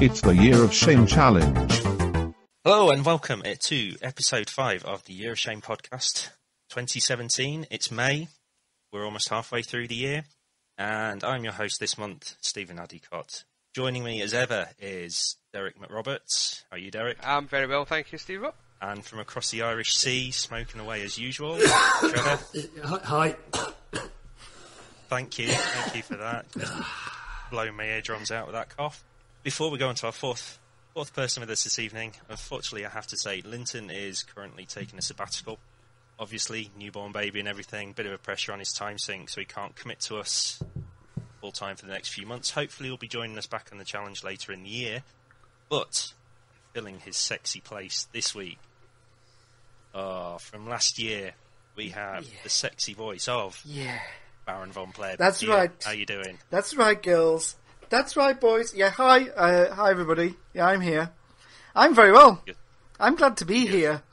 It's the Year of Shame Challenge. Hello and welcome to episode 5 of the Year of Shame podcast 2017. It's May. We're almost halfway through the year. And I'm your host this month, Stephen Addicott. Joining me as ever is Derek McRoberts. How are you, Derek? I'm very well, thank you, Steve. And from across the Irish Sea, smoking away as usual, Trevor. Hi. Thank you for that. Just blowing my eardrums out with that cough. Before we go on to our fourth person with us this evening, unfortunately I have to say Linton is currently taking a sabbatical. Obviously, newborn baby and everything, bit of a pressure on his time sink, so he can't commit to us full time for the next few months. Hopefully he'll be joining us back on the challenge later in the year. But filling his sexy place this week, from last year, we have the sexy voice of Baron Von Pleb. That's right. How you doing? That's right, girls. That's right, boys. Yeah, hi. Hi, everybody. Yeah, I'm here. I'm very well. Good. I'm glad to be here.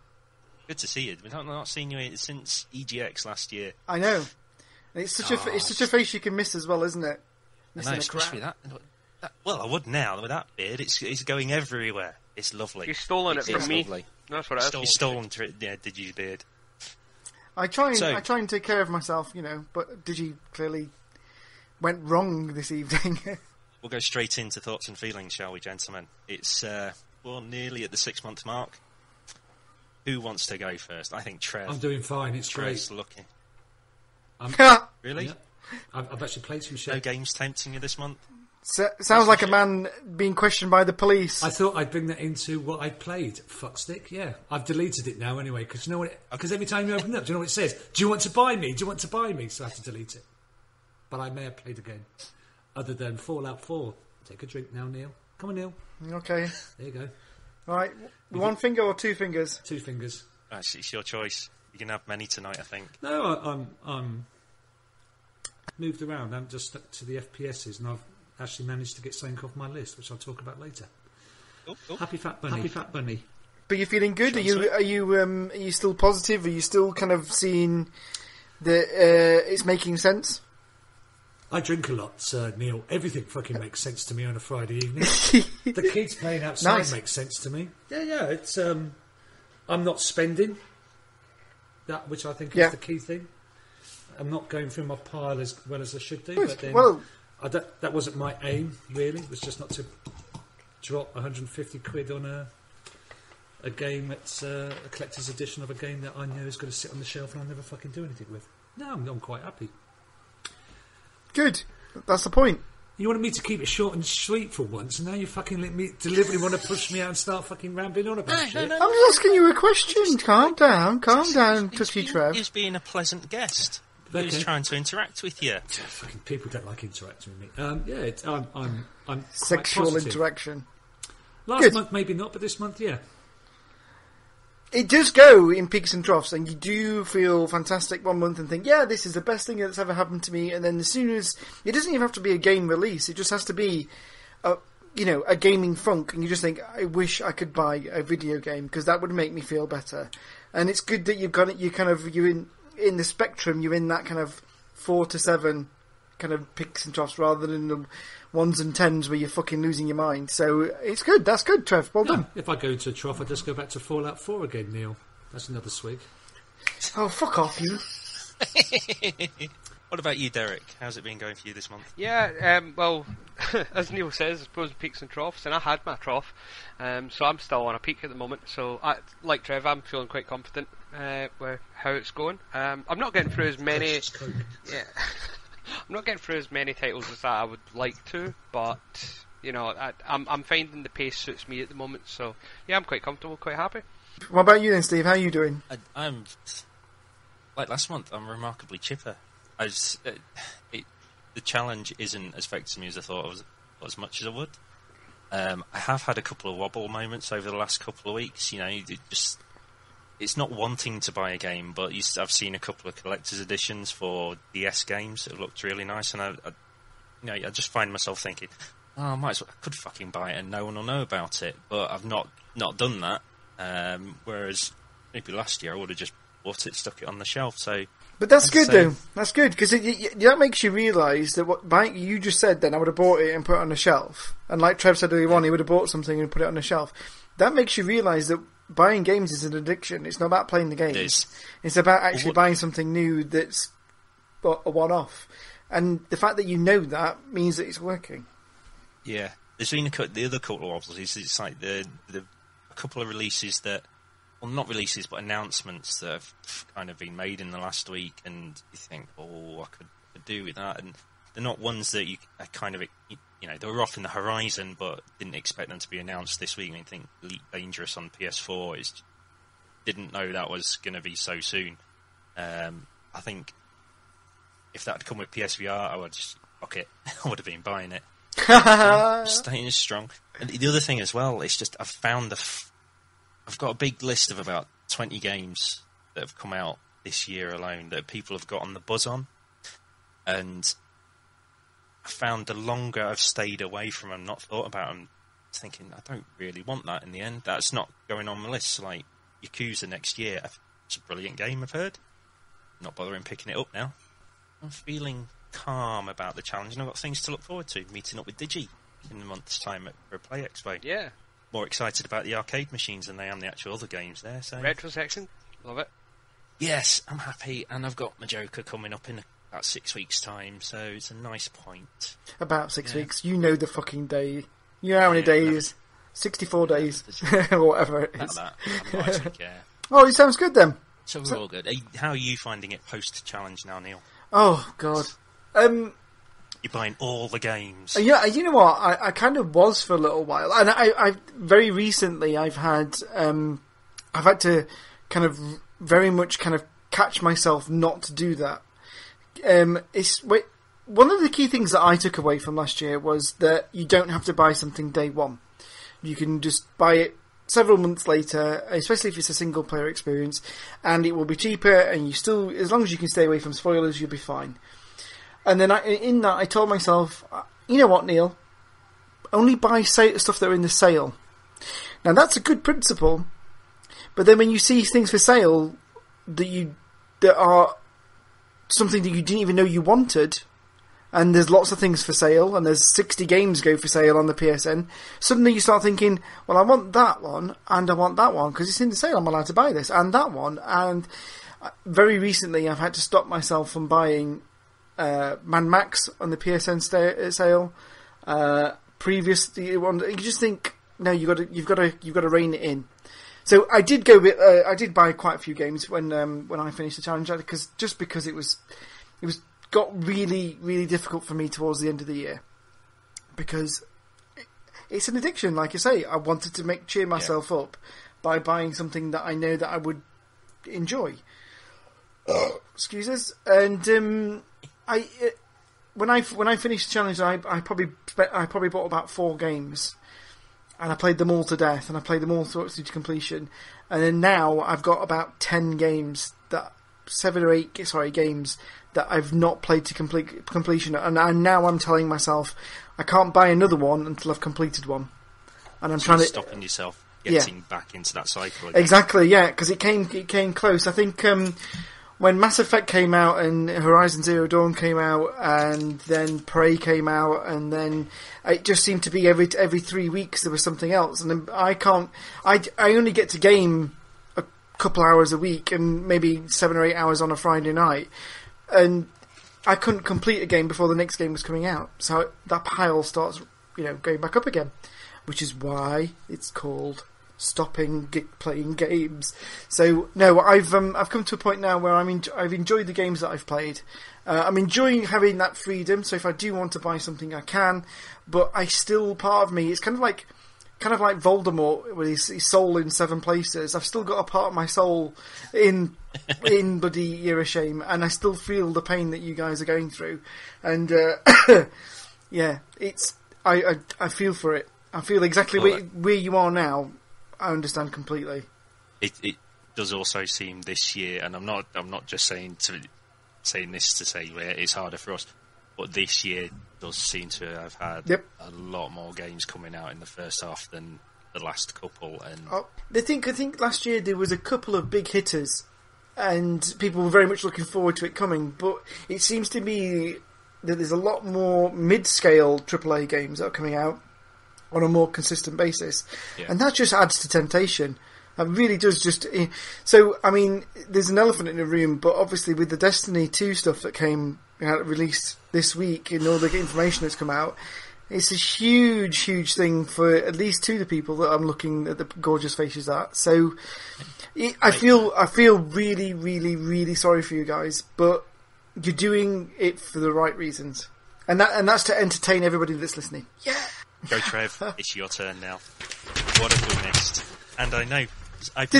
Good to see you. We've not seen you since EGX last year. I know. It's such a face you can miss as well, isn't it? I know, especially that. Well, I would now with that beard. It's going everywhere. It's lovely. You've stolen it from me. Lovely. That's what I You stolen Digi's beard. I try and take care of myself, but Digi clearly went wrong this evening. We'll go straight into thoughts and feelings, shall we, gentlemen? It's nearly at the 6-month mark. Who wants to go first? I think Trev. I'm doing fine. It's Trev's great. looking. Really? Yeah. I've actually played some shit. No games tempting you this month? Sounds like a man being questioned by the police. I thought I'd bring that into what I played. Fuckstick, yeah. I've deleted it now anyway, because you know what? Because every time you open it up, do you know what it says? Do you want to buy me? Do you want to buy me? So I have to delete it. But I may have played again. Other than Fallout 4. Take a drink now, Neil. Come on, Neil. Okay. There you go. All right. One finger or 2 fingers? 2 fingers. Actually, it's your choice. You can have many tonight, I think. No, I'm moved around. I'm just stuck to the FPSs, and I've actually managed to get something off my list, which I'll talk about later. Cool. Happy Fat Bunny. But you're feeling good? Are you still positive? Are you still kind of seeing that it's making sense? I drink a lot, Neil. Everything fucking makes sense to me on a Friday evening. The kids playing outside makes sense to me. Yeah. It's I'm not spending that, which I think is the key thing. I'm not going through my pile as well as I should do. But then, that wasn't my aim. Really, it was just not to drop 150 quid on a game that's a collector's edition of a game that I know is going to sit on the shelf and I'll never fucking do anything with. No, I'm quite happy. Good. That's the point. You wanted me to keep it short and sweet for once, and now you fucking deliberately want to push me out and start fucking rambling on about shit. I'm just asking you a question. Calm down, Touchy Trev. He's being a pleasant guest. He's trying to interact with you. Fucking people don't like interacting with me. I'm sexual positive. Interaction. Last month maybe not, but this month, yeah. It does go in peaks and troughs, and you do feel fantastic one month and think, this is the best thing that's ever happened to me, and then as soon as... It doesn't even have to be a game release, it just has to be, a gaming funk, and you just think, I wish I could buy a video game, because that would make me feel better. And it's good that you've got it, you're in the spectrum, you're in that kind of 4 to 7 kind of peaks and troughs, rather than the 1s and 10s where you're fucking losing your mind. So it's good. That's good, Trev. Well done. If I go into a trough, I just go back to Fallout 4 again, Neil. That's another swig. Oh, fuck off, you. What about you, Derek? How's it been going for you this month? Yeah, well, as Neil says, I suppose peaks and troughs, and I had my trough, so I'm still on a peak at the moment. So, like Trev, I'm feeling quite confident with how it's going. I'm not getting through as many... I'm not getting through as many titles as I would like to, but I'm finding the pace suits me at the moment. So I'm quite comfortable, quite happy. What about you then, Steve? How are you doing? I'm like last month. I'm remarkably chipper. The challenge isn't as affecting me as I thought as much as I would. I have had a couple of wobble moments over the last couple of weeks. It's not wanting to buy a game, but I've seen a couple of collector's editions for DS games that have looked really nice, and I just find myself thinking, I could fucking buy it and no one will know about it, but I've not done that. Whereas maybe last year I would have just bought it, stuck it on the shelf. So But that's good, though. That's good, because that makes you realise that what you just said then, I would have bought it and put it on the shelf. And like Trev said earlier on, he would have bought something and put it on the shelf. That makes you realise that buying games is an addiction. It's not about playing the games. It's about actually buying something new that's a one-off. And the fact that you know that means that it's working. Yeah. There's been the other couple of obstacles. It's like a couple of releases that... Well, not releases, but announcements that have kind of been made in the last week, and you think, I could do with that. And they're not ones that you kind of, they were off in the horizon, but didn't expect them to be announced this week. I mean, think Elite Dangerous on PS4 didn't know that was going to be so soon. I think if that had come with PSVR, I would just, I would have been buying it. Staying strong. And the other thing as well, it's just, I've found I've got a big list of about 20 games that have come out this year alone that people have gotten the buzz on. And I found the longer I've stayed away from them, not thought about them, thinking, I don't really want that in the end. That's not going on my list. So, like, Yakuza next year, it's a brilliant game, I've heard. Not bothering picking it up now. I'm feeling calm about the challenge, and I've got things to look forward to. Meeting up with Digi in a month's time for a Play Expo. Yeah. More excited about the arcade machines than I am the actual other games there. So retro section, love it. Yes, I'm happy, and I've got my Joker coming up in about 6 weeks' time, so it's a nice point. About 6 weeks, you know the fucking day. You know how many days? 64 days, or whatever it is. That. I'm not actually care. Oh, it sounds good then. So we're all good. How are you finding it post-challenge now, Neil? Oh God. You're buying all the games. Yeah, you know what? I kind of was for a little while, and I very recently I've had to kind of very much kind of catch myself not to do that. One of the key things that I took away from last year was that you don't have to buy something day one. You can just buy it several months later, especially if it's a single player experience, and it will be cheaper. And as long as you can stay away from spoilers, you'll be fine. And then I told myself, you know what, Neil? Only buy stuff that are in the sale. Now that's a good principle, but then when you see things for sale that are something that you didn't even know you wanted, and there's lots of things for sale, and there's 60 games go for sale on the PSN, suddenly you start thinking, well, I want that one, and I want that one, because it's in the sale, I'm allowed to buy this, and that one. And very recently I've had to stop myself from buying Mad Max on the PSN sale. Previously, you just think, no, you've got to rein it in. So I did I did buy quite a few games when I finished the challenge, because it was got really, really difficult for me towards the end of the year, because it's an addiction. Like I say, I wanted to cheer myself up by buying something that I know that I would enjoy. Excuse us. And when I finished the challenge, I probably bought about 4 games, and I played them all to death, and I played them all through to completion. And then now I've got about 10 games 7 or 8 games that I've not played to completion, and now I'm telling myself I can't buy another one until I've completed one. And I'm trying to stopping yourself getting back into that cycle again. Exactly, yeah, because it came close. I think when Mass Effect came out and Horizon Zero Dawn came out, and then Prey came out, and then it just seemed to be every 3 weeks there was something else, and then I only get to game a couple hours a week, and maybe 7 or 8 hours on a Friday night, and I couldn't complete a game before the next game was coming out, so that pile starts, going back up again, which is why it's called stopping playing games. So no, I've come to a point now where I've enjoyed the games that I've played. I'm enjoying having that freedom. So if I do want to buy something, I can. But I still, part of me, it's kind of like Voldemort with his soul in 7 places. I've still got a part of my soul in bloody Year of Shame, and I still feel the pain that you guys are going through. And yeah, I feel for it. I feel exactly where you are now. I understand completely. It does also seem this year, and I'm not just saying this to say it's harder for us, but this year does seem to have had a lot more games coming out in the first half than the last couple. And I think last year there was a couple of big hitters and people were very much looking forward to it coming. But it seems to me that there's a lot more mid-scale AAA games that are coming out on a more consistent basis, and that just adds to temptation. It really does. So, I mean, there's an elephant in the room, but obviously with the Destiny 2 stuff that released this week and all the information that's come out, it's a huge, huge thing for at least two of the people that I'm looking at the gorgeous faces at. So, I feel really, really, really sorry for you guys, but you're doing it for the right reasons, and that's to entertain everybody that's listening. Yeah. Go, Trev. It's your turn now. What have we missed? And I know. It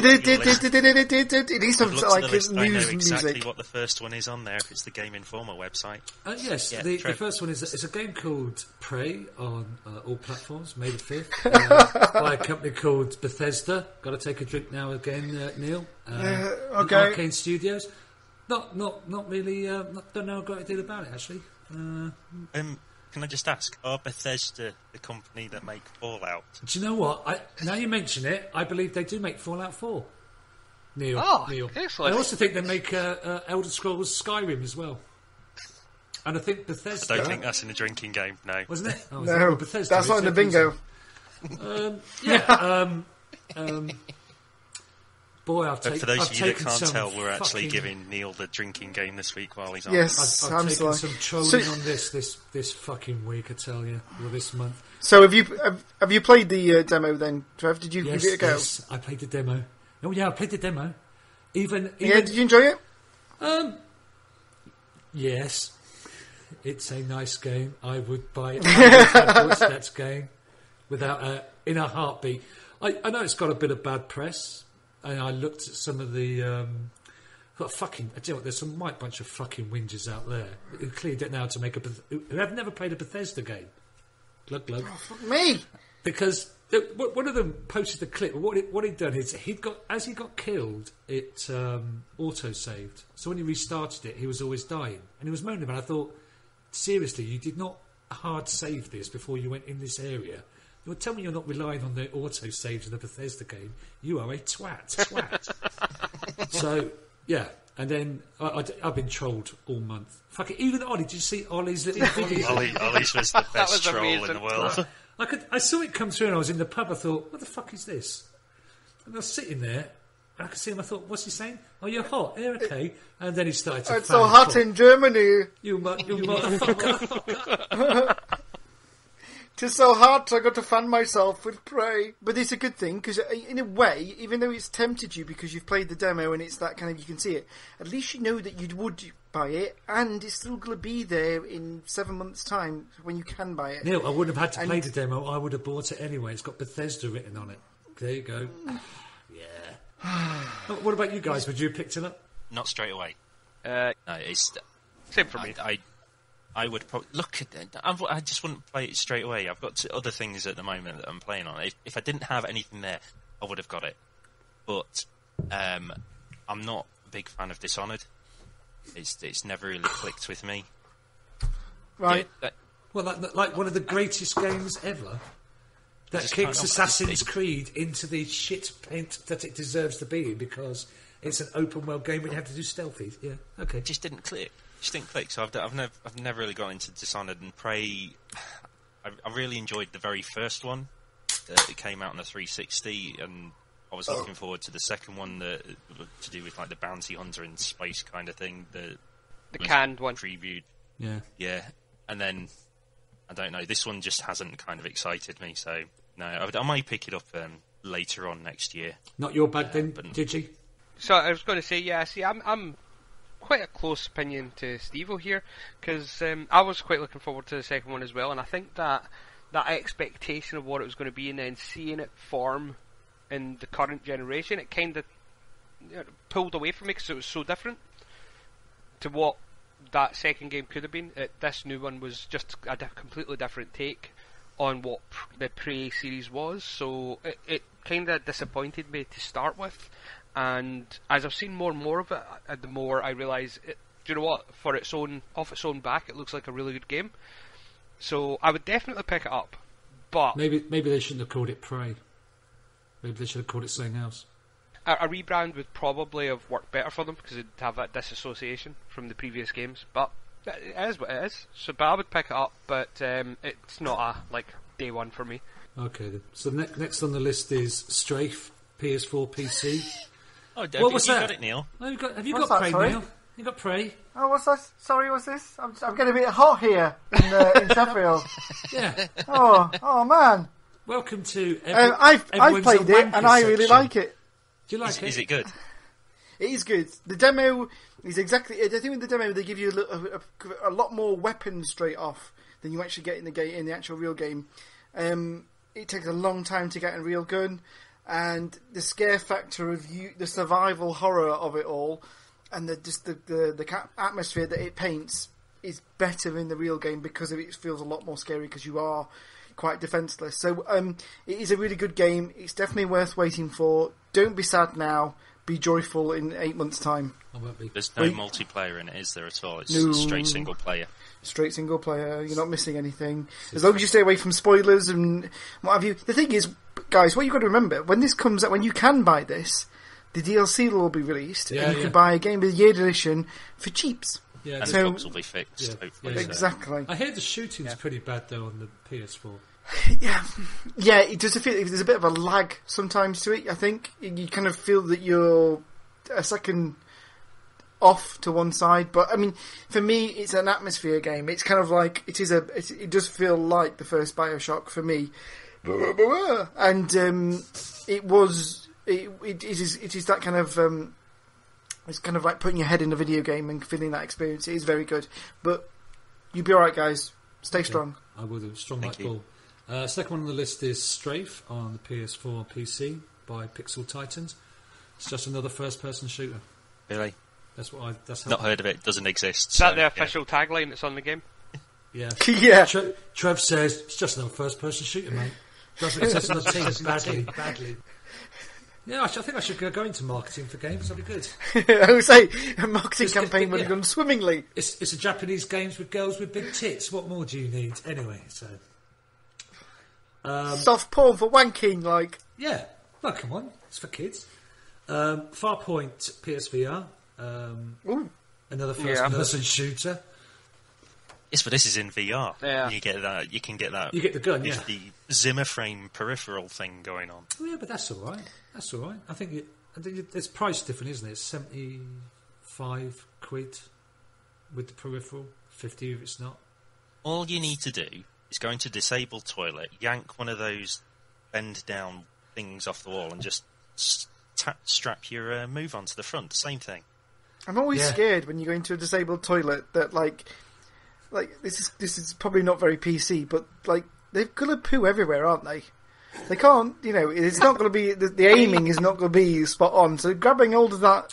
needs some like news I know exactly music. what the first one is on there. It's the Game Informer website. Yes, Yeah, the first one is a game called Prey on all platforms, May the 5th, by a company called Bethesda. Got to take a drink now again, Neil. Okay. Arcane Studios. Not really. Don't know a great deal about it actually. Can I just ask, are Bethesda the company that make Fallout? Do you know what? Now you mention it, I believe they do make Fallout 4. Neil. Excellent. I also think they make Elder Scrolls Skyrim as well. And I think Bethesda... I don't think that's in the drinking game, no. Wasn't it? Oh, No, Bethesda, that's not in the bingo. Boy, For those of you that can't tell, we're actually giving Neil the drinking game this week while he's on. Yes, I've taken slow. some trolling on this fucking week, I tell you, or this month. So have you played the demo then, Trev? Did you give it a go? Yes, I played the demo. Oh yeah, I played the demo. Even did you enjoy it? Yes, it's a nice game. I would buy it. I would have that game without in a heartbeat. I know it's got a bit of bad press. And I looked at some of the I tell you what, there's some white bunch of fucking whingers out there who clearly don't know how to make who have never played a Bethesda game. Glug glug. Oh, fuck me! Because one of them posted the clip. What he'd done is he got killed, it auto saved. So when he restarted it, he was always dying, and he was moaning about it. I thought, seriously, you did not hard save this before you went in this area. Well, tell me you're not relying on the auto saves of the Bethesda game. You are a twat. So, yeah. And then I've been trolled all month. Fuck it. Even Ollie, did you see Ollie's little video? Ollie's was the best troll in the world. I saw it come through and I was in the pub. I thought, what the fuck is this? And I was sitting there and I could see him. I thought, what's he saying? Oh, you're hot. Yeah, okay. And then he started to It's so hot in Germany. You motherfucker. It's so hot, I got to fan myself with Prey. But it's a good thing, because in a way, even though it's tempted you because you've played the demo and it's that kind of, you can see it, at least you know that you would buy it, and it's still going to be there in 7 months' time when you can buy it. Neil, I wouldn't have had to play the demo, I would have bought it anyway. It's got Bethesda written on it. There you go. Yeah. What about you guys? Would you have picked it up? Not straight away. No, it's... Same for me. I would probably look at it. I just wouldn't play it straight away. I've got other things at the moment that I'm playing on. If I didn't have anything there, I would have got it. But I'm not a big fan of Dishonored. It's never really clicked with me. Right. Yeah, Well, like one of the greatest games ever. That kicks Assassin's Creed into the shit paint that it deserves to be in, because it's an open world game where you have to do stealthies. Yeah, okay. It just didn't click. So I've never really got into Dishonored and Prey. I really enjoyed the very first one. It came out on the 360, and I was looking forward to the second one to do with like the bounty hunter in space kind of thing. The canned one previewed. Yeah. And then I don't know. This one just hasn't kind of excited me. So no, I might pick it up later on next year. Not your bag then, did you? So I was going to say, yeah. See, I'm quite a close opinion to Steve-O here, because I was quite looking forward to the second one as well, and I think that expectation of what it was going to be and then seeing it form in the current generation, it kind of pulled away from me because it was so different to what that second game could have been. This new one was just a completely different take on what the Prey series was, so it kind of disappointed me to start with. And as I've seen more and more of it, the more I realise, do you know what? Off its own back, it looks like a really good game. So I would definitely pick it up. But maybe they shouldn't have called it Prey. Maybe they should have called it something else. a rebrand would probably have worked better for them because it'd have that disassociation from the previous games. But it is what it is. So, but I would pick it up, but it's not a day one for me. Okay, then. So next on the list is Strafe, PS4, PC. Oh, What was that? Got it, Neil. Oh, have you What's got that, Prey, sorry? Neil? You got Prey? Oh, what's that? Sorry, what's this? I'm getting a bit hot here in Sheffield. Yeah. Oh man. Welcome to. I've played it and I really like it. Do you like it? Is it good? It is good. The demo is exactly. I think with the demo they give you a lot more weapons straight off than you actually get in the actual real game. It takes a long time to get a real gun, and the scare factor of the survival horror of it all, and the atmosphere that it paints is better in the real game because it feels a lot more scary because you are quite defenseless. So it is a really good game. It's definitely worth waiting for. Don't be sad now. Be joyful in 8 months' time. I won't be. There's no multiplayer in it, is there at all? It's No. straight single player. Straight single player. You're not missing anything. As long as you stay away from spoilers and what have you. The thing is, guys, what you've got to remember, when this comes out, when you can buy this, the DLC will be released, and you can buy a Game of the Year edition for cheaps. Yeah, And so- the bugs will be fixed, hopefully. yeah. so. Exactly. I hear the shooting's pretty bad though on the PS4. Yeah, it does feel there's a bit of a lag sometimes to it. I think you kind of feel that you're a second off to one side, but I mean, for me, it's an atmosphere game. It's kind of like it does feel like the first BioShock for me, and it is that kind of it's kind of like putting your head in a video game and feeling that experience. It is very good, but you'll be all right, guys. Stay strong. I will do. Strong Thank like you. bull. Second one on the list is Strafe on the PS4 and PC by Pixel Titans. It's just another first-person shooter. Really? That's what That's how. Not heard of it. Doesn't exist. Is that the official tagline that's on the game? Yeah. Yeah. Trev says it's just another first-person shooter, mate. Doesn't exist on the team badly. Yeah, I think I should go into marketing for games. That'd be good. I would say a marketing campaign would have gone swimmingly. It's a Japanese games with girls with big tits. What more do you need? Anyway, so Soft porn for wanking, like. yeah. Well, come on, it's for kids. Farpoint PSVR. Another first-person shooter. Yes, but this is in VR. Yeah. You get that. You can get that. You get the gun, with yeah. the Zimmer frame peripheral thing going on. Oh, yeah, but that's all right. That's all right. I think it's price different, isn't it? It's £75 with the peripheral, 50 if it's not. All you need to do is go into disabled toilet, yank one of those bend down things off the wall, and just strap your move onto the front. Same thing. I'm always scared when you go into a disabled toilet that like this is probably not very PC, but like they're gonna poo everywhere, aren't they? They can't, it's not going to be the aiming is not going to be spot on. So grabbing hold of that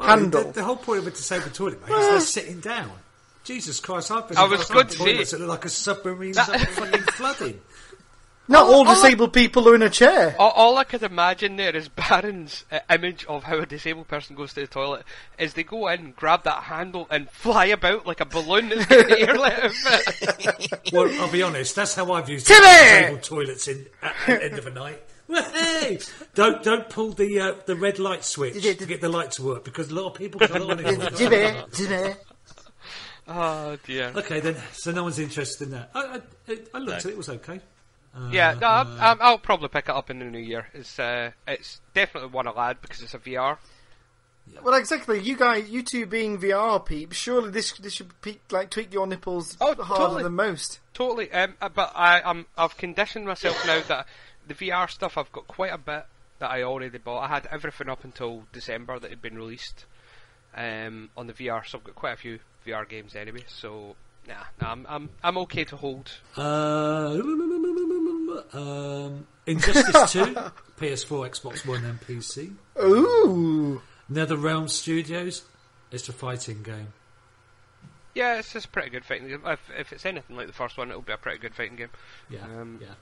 handle. The whole point of a disabled toilet, mate, is they're sitting down. Jesus Christ! I was good to see toilets that look like a submarine fucking flooding. Not all disabled people are in a chair. All I could imagine there is Baron's image of how a disabled person goes to the toilet is they go in, grab that handle and fly about like a balloon that's getting the air let out of it. Well, I'll be honest, that's how I've used disabled toilets at the end of a night. Hey, don't pull the red light switch to get the light to work because a lot of people get on it. Oh dear. Okay then, so no one's interested in that. I looked at it, it was okay. I'll probably pick it up in the new year. It's definitely one I'll add because it's a VR. Well, exactly. You two being VR peeps, surely this should tweak your nipples harder than most. Totally. But I've conditioned myself now that the VR stuff I've got quite a bit that I already bought. I had everything up until December that had been released on the VR, so I've got quite a few VR games anyway. So I'm okay to hold. Injustice 2, PS4, Xbox One, and PC. Ooh. NetherRealm Studios. It's a fighting game. Yeah, it's just a pretty good fighting game. If it's anything like the first one, it'll be a pretty good fighting game. Yeah,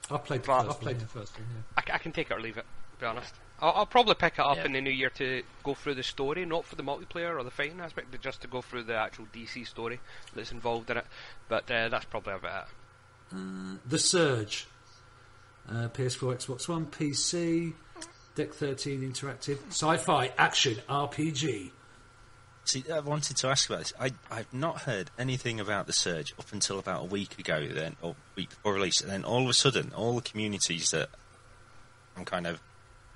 I've played the first one. Yeah. I can take it or leave it, to be honest. I'll probably pick it up in the new year to go through the story, not for the multiplayer or the fighting aspect, but just to go through the actual DC story that's involved in it. But that's probably about it. The Surge. PS4, Xbox One, PC. Deck 13 interactive sci-fi action RPG. See, I wanted to ask about this. I've not heard anything about the Surge up until about a week ago, then, or week before release, and then all of a sudden, all the communities that I'm kind of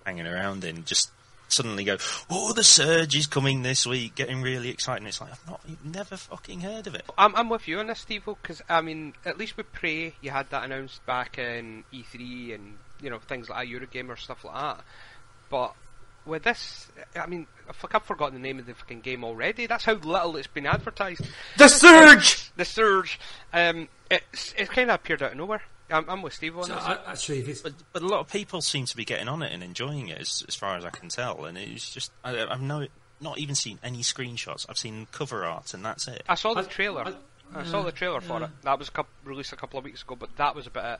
hanging around in just suddenly go, "Oh, the Surge is coming this week," getting really excited. And it's like I've never fucking heard of it. I'm with you on this, Steve, because I mean, at least with Prey, you had that announced back in E3 and things like Eurogamer, stuff like that. But with this, I mean, I've forgotten the name of the fucking game already. That's how little it's been advertised. The Surge! The Surge. It's kind of appeared out of nowhere. I'm with Steve on this. But a lot of people seem to be getting on it and enjoying it, as far as I can tell. And it's just, I've not even seen any screenshots. I've seen cover art, and that's it. I saw the trailer. I saw the trailer for it. That was released a couple of weeks ago, but that was about it.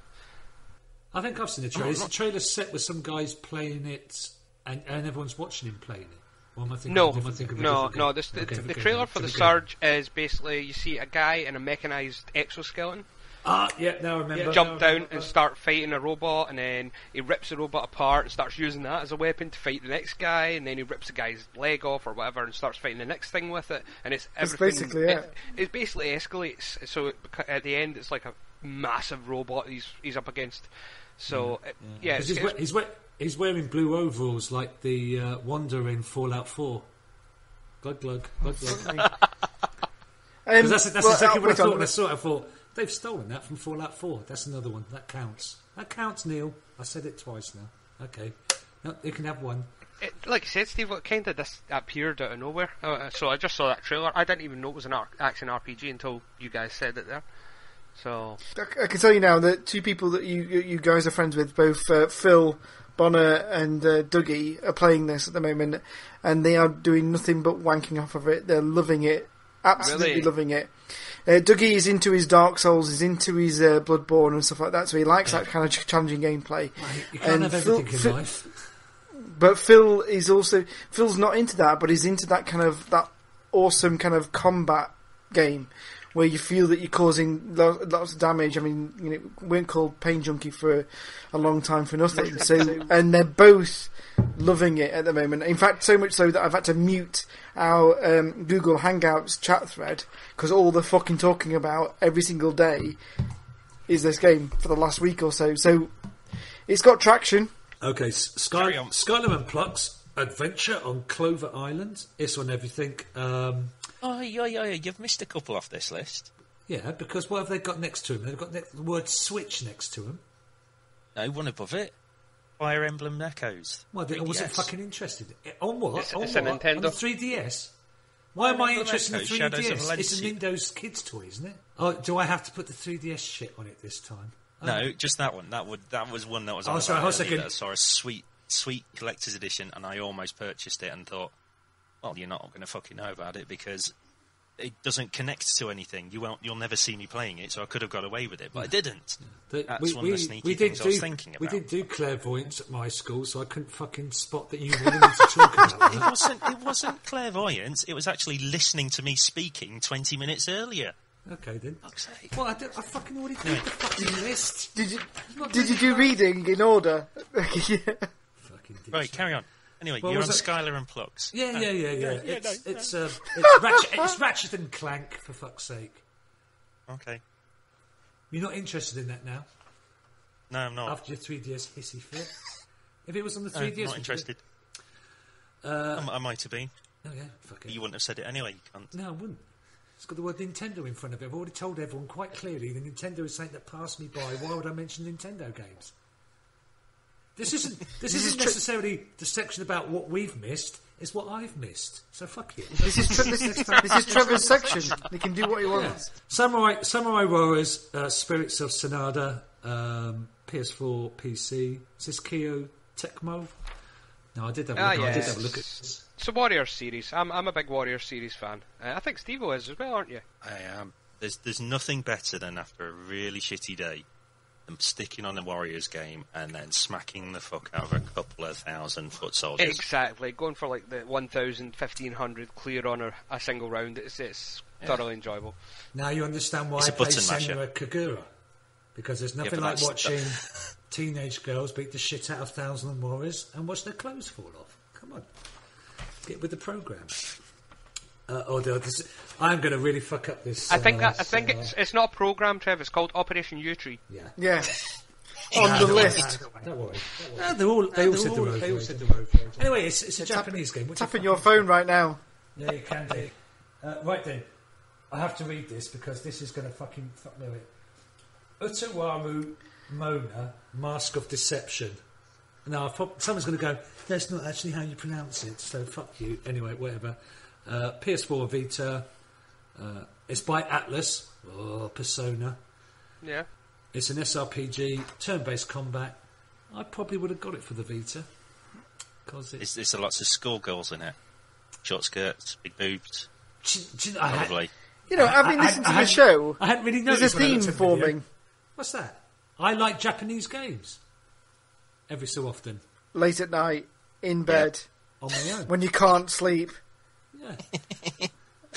I think I've seen the trailer. The trailer's set with some guys playing it, and everyone's watching him playing it. Or am I thinking, no. The trailer for the Surge is basically you see a guy in a mechanised exoskeleton. Yeah, now I remember. Jump down and start fighting a robot, and then he rips the robot apart and starts using that as a weapon to fight the next guy, and then he rips the guy's leg off or whatever and starts fighting the next thing with it, and it's everything. That's basically it. It basically escalates, so at the end it's like a massive robot he's up against. So he's wearing blue overalls like the Wanda in Fallout 4. Glug glug glug glug. That's exactly what I thought when I saw it. I thought, they've stolen that from Fallout 4. That's another one. That counts. That counts, Neil. I said it twice now. Okay. No, you can have one. Like I said, Steve, it kind of appeared out of nowhere. So I just saw that trailer. I didn't even know it was an action RPG until you guys said it there. So I can tell you now that two people that you guys are friends with, both Phil Bonner and Dougie, are playing this at the moment, and they are doing nothing but wanking off of it. They're loving it. Absolutely loving it. Dougie is into his Dark Souls, is into his Bloodborne and stuff like that, so he likes that kind of challenging gameplay. You can't have everything in life. But Phil's not into that, but he's into that kind of, that awesome kind of combat game where you feel that you're causing lots of damage. I mean, we weren't called Pain Junkie for a long time for nothing. So, and they're both loving it at the moment. In fact, so much so that I've had to mute our Google Hangouts chat thread because all they're fucking talking about every single day is this game for the last week or so. So it's got traction. Okay, Skyrim and Pluck's Adventure on Clover Island. It's on everything. You've missed a couple off this list. Yeah, because what have they got next to them? They've got the word Switch next to them. No, one above it. Fire Emblem Echoes. Well, I wasn't fucking interested. On what? It's a Nintendo. On the 3DS? Why am I interested in the 3DS? Shadows It's a Nintendo's kids' toy, isn't it? Oh, do I have to put the 3DS shit on it this time? No, just that one. That was one that was on. Sorry, hold a second. I saw a sweet collector's edition, and I almost purchased it and thought, well, you're not going to fucking know about it because it doesn't connect to anything. You'll never see me playing it, so I could have got away with it, but I didn't. That's one of the sneaky things I was thinking about. We did do clairvoyance at my school, so I couldn't fucking spot that you wanted me to talk about that. It wasn't clairvoyance. It was actually listening to me speaking 20 minutes earlier. Okay then. Well, I fucking already did the fucking list. Did you do reading in order? Yeah. Right, carry on. Anyway, you're on Skylar and Plucks. Yeah. It's Ratchet and Clank, for fuck's sake. Okay. You're not interested in that now? No, I'm not. After your 3DS hissy fit? If it was on the 3DS... I'm not interested. I might have been. Oh, yeah, fuck it. You wouldn't have said it anyway, you can't. No, I wouldn't. It's got the word Nintendo in front of it. I've already told everyone quite clearly that Nintendo is something that passed me by. Why would I mention Nintendo games? This isn't necessarily the section about what we've missed. It's what I've missed. So fuck you. This is Trevor's section. He can do what he wants. Yeah. Samurai Warriors, Spirits of Sonada, PS4, PC. Is this Kyo Tecmo? No, I did have a look at this. It's a Warrior series. I'm a big Warrior series fan. I think Steve-O is as well, aren't you? I am. There's nothing better than after a really shitty day than sticking on a Warriors game and then smacking the fuck out of a couple of 1,000-foot soldiers. Exactly. Going for like the 1,000, 1,500 clear on a single round. It's thoroughly enjoyable. Now you understand why I play Senua Kagura. Because there's nothing like watching teenage girls beat the shit out of Thousand Warriors and watch their clothes fall off. Come on. Get with the programme. I'm going to really fuck up this. I think it's not a programme, Trev. It's called Operation U-Tree. Yeah. On the list. Don't worry. They all said the road. Anyway, it's a Japanese game. Tap in your phone right now. Yeah, you can do. Right then. I have to read this because this is going to fucking fuck me with. Utawaru Mona, Mask of Deception. Now, someone's going to go, that's not actually how you pronounce it, so fuck you. Anyway, whatever. PS4 Vita. It's by Atlas. Persona. Yeah. It's an SRPG, turn-based combat. I probably would have got it for the Vita. There's lots of schoolgirls in it. Short skirts, big boobs. Probably. I've been listening to the show. I hadn't really noticed. There's a theme forming. What's that? I like Japanese games. Every so often. Late at night, in bed. On my own. When you can't sleep. Yeah.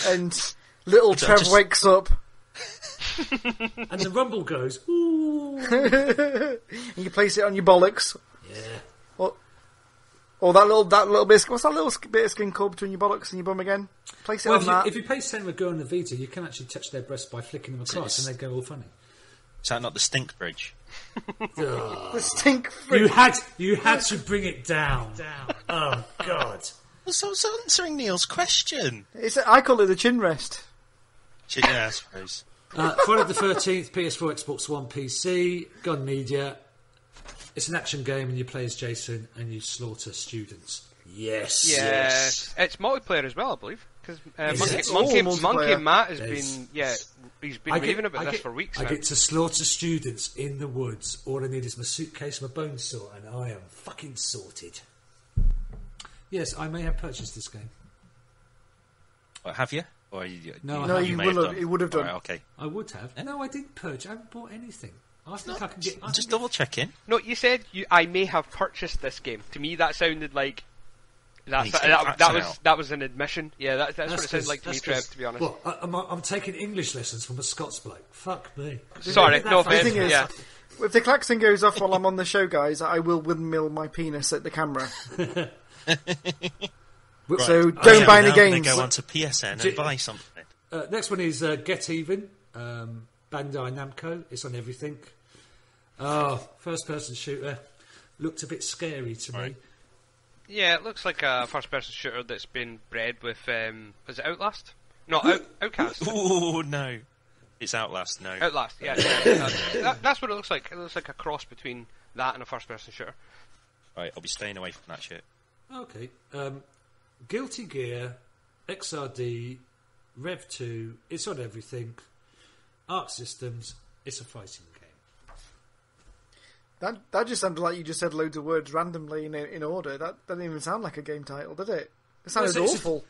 And little Trev wakes up. And the rumble goes, ooh. And you place it on your bollocks. Yeah. Or that little bit. What's that little bit of skin called between your bollocks and your bum again? Place it on that. If you play Senra Girl on the Vita, you can actually touch their breasts by flicking them across, and they go all funny. Is that not the stink bridge? The stink bridge. You had to bring it down. Oh God. Well, so I was answering Neil's question. I call it the chin rest. Yeah, I suppose. Friday the 13th, PS4, Xbox One, PC, Gun Media. It's an action game and you play as Jason and you slaughter students. Yes. It's multiplayer as well, I believe. Because Monkey Matt has been, he's been raving about this for weeks I now. get to slaughter students in the woods. All I need is my suitcase, my bone saw, and I am fucking sorted. Yes, I may have purchased this game. Have you? No, you would have done. Right, okay. I would have. Yeah. No, I didn't purchase. I haven't bought anything. I think I can get. I'm just double checking. No, you said I may have purchased this game. To me, that sounded like that was an admission. Yeah, that's what it sounded like to me, Trev. To be honest. Well, I'm taking English lessons from a Scots bloke. Fuck me. Sorry, no offense. The thing is, if the klaxon goes off while I'm on the show, guys, I will windmill my penis at the camera. Right. So don't buy any games. I'm going to go onto PSN and buy something. Next one is Get Even, Bandai Namco. It's on everything. First-person shooter. Looked a bit scary to me. Yeah, it looks like a first-person shooter that's been bred with, was it Outlast? No, Outcast. Oh, no. It's Outlast, no. Outlast, yeah. That's what it looks like. It looks like a cross between that and a first-person shooter. Right, I'll be staying away from that shit. Okay. Guilty Gear, XRD, Rev 2, it's on everything. Arc Systems, it's a fighting game. That just sounded like you just said loads of words randomly in order. That didn't even sound like a game title, did it? It sounded awful.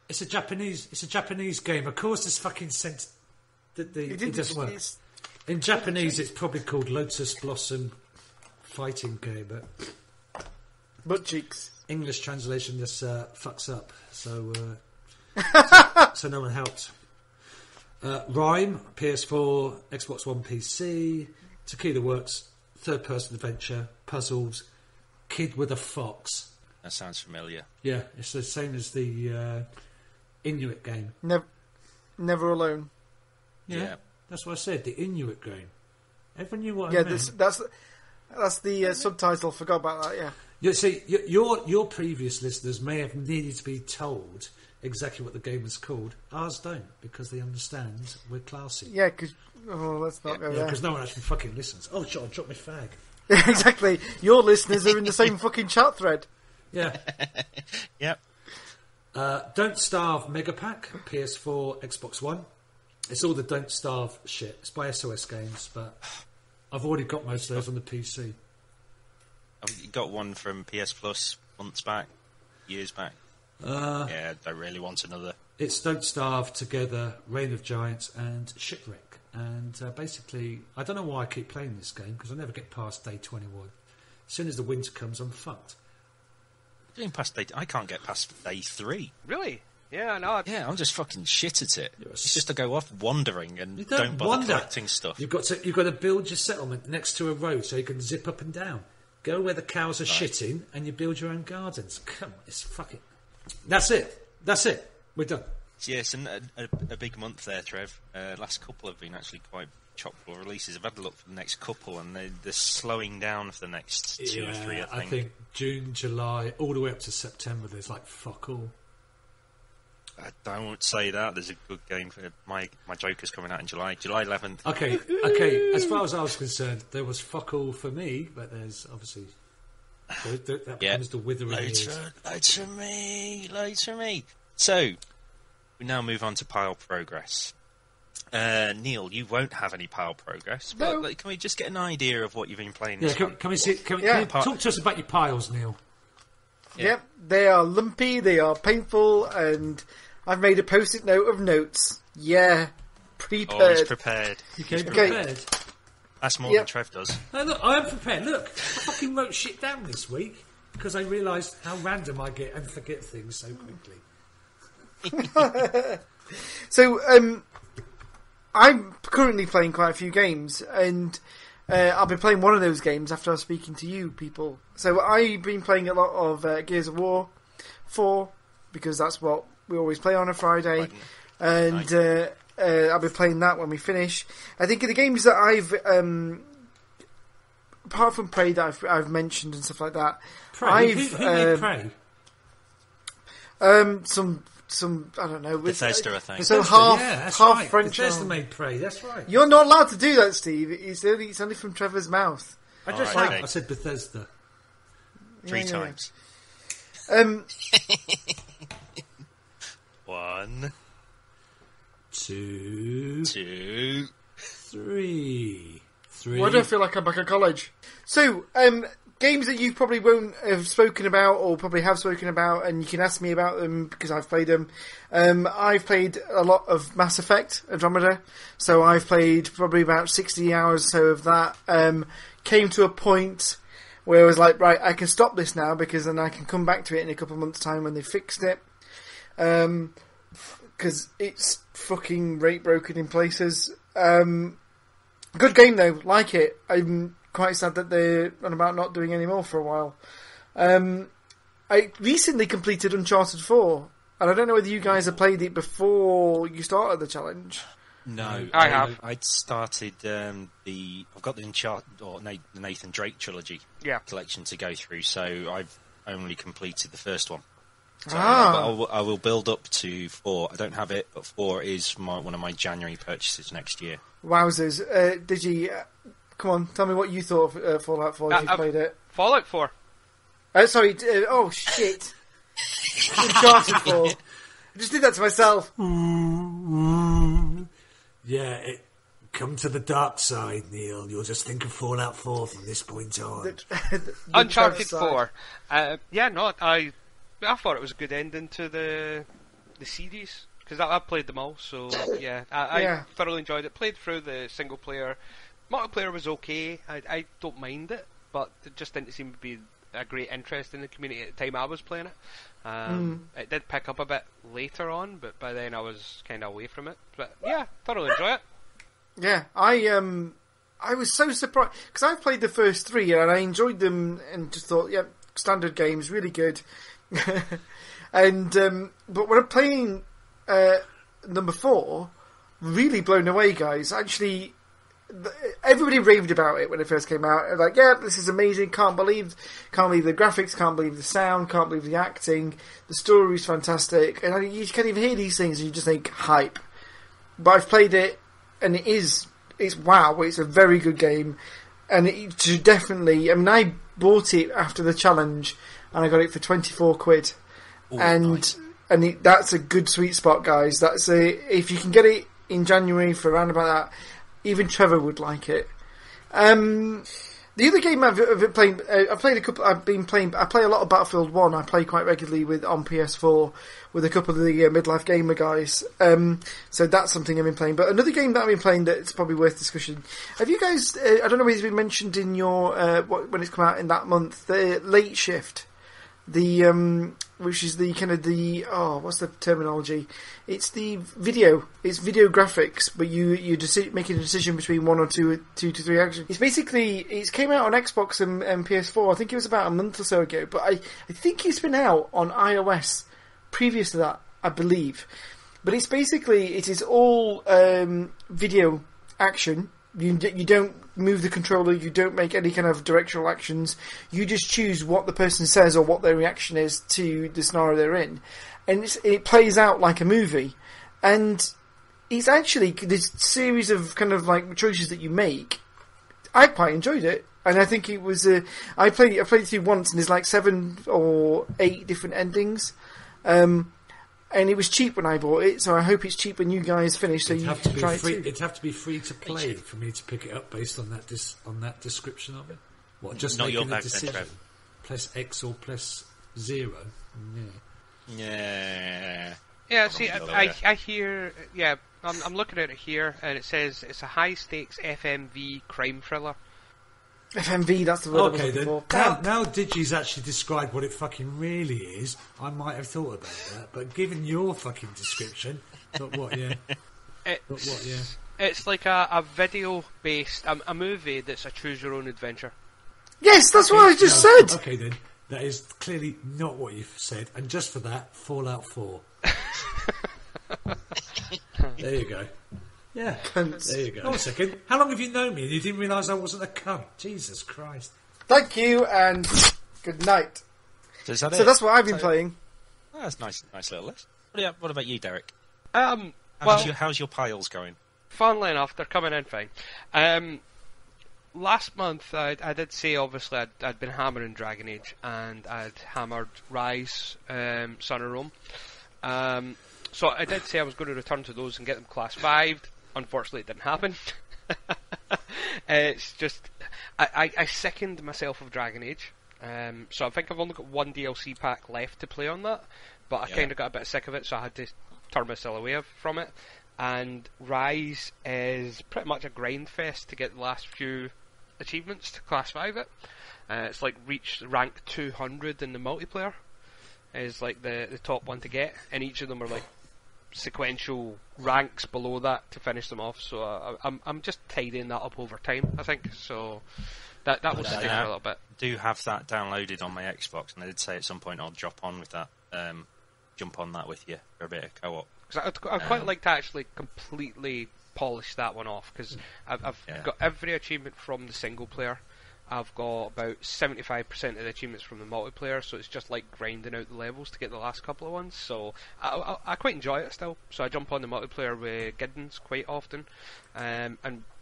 It's a Japanese game. Of course, it's fucking sent. It doesn't work. In Japanese, it's probably called Lotus Blossom Fighting Game, but butt cheeks. English translation just fucks up, so no one helped. Rhyme, PS4, Xbox One, PC, Tequila Works, third-person adventure, puzzles, Kid with a Fox. That sounds familiar. Yeah, it's the same as the Inuit game. Never Alone. Yeah, that's what I said. The Inuit game. Everyone knew what I meant. That's the subtitle. Forgot about that. Yeah. You see, your previous listeners may have needed to be told exactly what the game was called. Ours don't, because they understand we're classy. Yeah, because let's not go there. Because no one actually fucking listens. Oh, John, drop me fag. Yeah, exactly. Your listeners are in the same fucking chat thread. Yeah. Yep. Don't Starve Mega Pack, PS4, Xbox One. It's all the Don't Starve shit. It's by SOS Games, but I've already got most of those on the PC. I've got one from PS Plus months back, years back. I really want another. It's Don't Starve, Together, Reign of Giants, and Shipwreck. And basically, I don't know why I keep playing this game, because I never get past day 21. As soon as the winter comes, I'm fucked. I can't get past day 3. Really? Yeah, I know. Yeah, I'm just fucking shit at it. It's just to go off wandering and You don't bother collecting stuff. You've got to build your settlement next to a road so you can zip up and down. Go where the cows are shitting, and you build your own gardens. Come on, it's fucking. That's it. We're done. Yes, and a big month there, Trev. Last couple have been actually quite chock-full releases. I've had a look for the next couple, and they're slowing down for the next 2 or 3, I think. June, July, all the way up to September, there's like fuck all. Don't say that. There's a good game for my Joker's coming out in July 11th. Okay. As far as I was concerned, there was fuck all for me, but there's obviously that becomes the withering years. Later me. So we now move on to pile progress. Neil, you won't have any pile progress. No. But can we just get an idea of what you've been playing? Yeah, can you talk to us about your piles, Neil? Yeah. Yep, they are lumpy, they are painful, and I've made a post-it note of notes. Yeah, prepared. Oh, he's prepared. You came prepared. That's more than Trev does. No, look, I am prepared. Look, I fucking wrote shit down this week because I realised how random I get and forget things so quickly. So, I'm currently playing quite a few games, and I'll be playing one of those games after I was speaking to you people. So I've been playing a lot of Gears of War 4, because that's what we always play on a Friday. And I'll be playing that when we finish. I think of the games that I've, apart from Prey that I've mentioned and stuff like that, Prey? Who made Prey? Some I don't know. Bethesda, I think. So Bethesda, half right. French. Bethesda made Prey. That's right. You're not allowed to do that, Steve. It's only from Trevor's mouth. I said Bethesda 3 times. 1, 2, 3. Why do I feel like I'm back at college? So, games that you probably won't have spoken about, or probably have spoken about, and you can ask me about them because I've played them. I've played a lot of Mass Effect Andromeda, so I've played probably about 60 hours or so of that. Came to a point where I was like, right, I can stop this now, because then I can come back to it in a couple of months' time when they fixed it. Because it's fucking rate broken in places. Good game though, like it. I'm quite sad that they're on about not doing any more for a while. I recently completed Uncharted 4, and I don't know whether you guys have played it before you started the challenge. No, I have. I'd started I've got the Uncharted or the Nathan Drake trilogy collection to go through, so I've only completed the first one. So, but I will build up to 4. I don't have it, but 4 is one of my January purchases next year. Wowzers! Did you? Come on, tell me what you thought of Fallout 4 if you played it. Fallout 4. Sorry. Oh shit! Uncharted 4. I just did that to myself. Yeah, come to the dark side, Neil. You'll just think of Fallout 4 from this point on. The Uncharted dark side. 4. I thought it was a good ending to the series, because I played them all. So I thoroughly enjoyed it. Played through the single player. Multiplayer was okay. I don't mind it, but it just didn't seem to be a great interest in the community at the time I was playing it. It did pick up a bit later on, but by then I was kind of away from it. But yeah, thoroughly enjoy it. Yeah, I was so surprised, because I've played the first 3 and I enjoyed them and just thought, standard games, really good. And but when I'm playing number 4, really blown away, guys. Actually, everybody raved about it when it first came out. Like, yeah, this is amazing. Can't believe the graphics. Can't believe the sound. Can't believe the acting. The story's fantastic. And you can't even hear these things, and you just think hype. But I've played it, and it's wow. It's a very good game, and it should definitely. I mean, I bought it after the challenge, and I got it for £24. Ooh, and nice. That's a good sweet spot, guys. If you can get it in January for around about that, even Trevor would like it. The other game I've been playing, I've played a couple. I play a lot of Battlefield 1. I play quite regularly on PS4 with a couple of the Midlife gamer guys. So that's something I've been playing. But another game that I've been playing that's probably worth discussion. Have you guys? I don't know whether it's been mentioned in your when it's come out in that month. The Late Shift, the which is the kind of the what's the terminology? It's the video. It's video graphics, but you're making a decision between one or two to three actions. It's basically it came out on Xbox and PS4. I think it was about a month or so ago, but I think it's been out on iOS previous to that, I believe. But it's basically it is all video action. You don't move the controller, you don't make any kind of directional actions, you just choose what the person says or what their reaction is to the scenario they're in. And it plays out like a movie. And it's actually this series of kind of like choices that you make. I quite enjoyed it. And I think it was I played it through once and there's like 7 or 8 different endings. And it was cheap when I bought it, so I hope it's cheap when you guys finish. So you can try it too. It'd have to be free to play for me to pick it up based on that description of it. What, just not making your a decision? Trev. Plus X or plus 0? Yeah. Yeah, see, I hear... Yeah, I'm looking at it here, and it says it's a high-stakes FMV crime thriller. FMV, that's the word. Okay, then. Now Digi's actually described what it fucking really is. I might have thought about that, but given your fucking description, but what? Yeah. It's like a video-based a movie that's a choose-your-own adventure. Yes, that's what I just said. Okay, then that is clearly not what you've said, and just for that, Fallout 4. There you go. Yeah, there you go. Hold a second. How long have you known me and you didn't realise I wasn't a cunt? Jesus Christ. Thank you and good night. So that's what I've been playing. Oh, that's nice little list. What about you, Derek? How's your piles going? Funnily enough, they're coming in fine. Last month, I did say, obviously, I'd been hammering Dragon Age, and I'd hammered Rise, Son of Rome. So I did say I was going to return to those and get them class 5'd. Unfortunately, it didn't happen. It's just... I sickened myself of Dragon Age. So I think I've only got one DLC pack left to play on that, but I kind of got a bit sick of it, so I had to turn myself away from it. And Rise is pretty much a grind fest to get the last few achievements to class 5 it. It's like reach rank 200 in the multiplayer is like the top one to get, and each of them are like sequential ranks below that to finish them off. So I'm just tidying that up over time, I think. So that will stick for a little bit. I do have that downloaded on my Xbox, and I did say at some point I'll jump on that with you for a bit of co-op. I'd quite like to actually completely polish that one off, because I've got every achievement from the single player. I've got about 75% of the achievements from the multiplayer, so it's just like grinding out the levels to get the last couple of ones. So I quite enjoy it still. So I jump on the multiplayer with Giddens quite often, and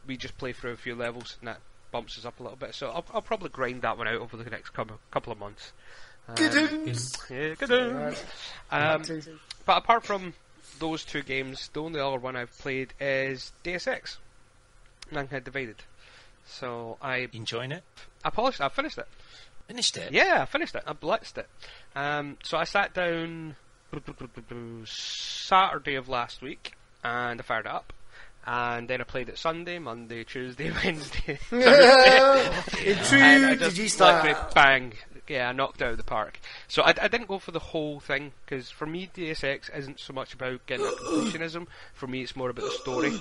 we just play through a few levels, and that bumps us up a little bit. So I'll probably grind that one out over the next couple of months. Giddens! Yeah, Giddens! But apart from those two games, the only other one I've played is Deus Ex, Mankind Divided. So I enjoying it. I finished it. Finished it? Yeah, I finished it. I blitzed it. So I sat down Saturday of last week and I fired it up. And then I played it Sunday, Monday, Tuesday, Wednesday, Thursday. Did you start? Bang. Yeah, I knocked it out of the park. So I didn't go for the whole thing, because for me Deus Ex isn't so much about getting a completionism. For me it's more about the story.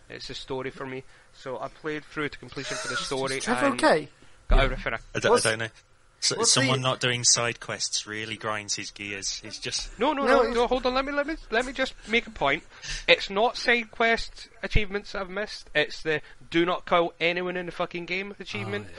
It's the story for me. So I played through to completion for the story. Is Trevor okay? Got everything. I don't know. Someone not doing side quests really grinds his gears. He's just no. Hold on, let me just make a point. It's not side quest achievements I've missed. It's the do not kill anyone in the fucking game achievement.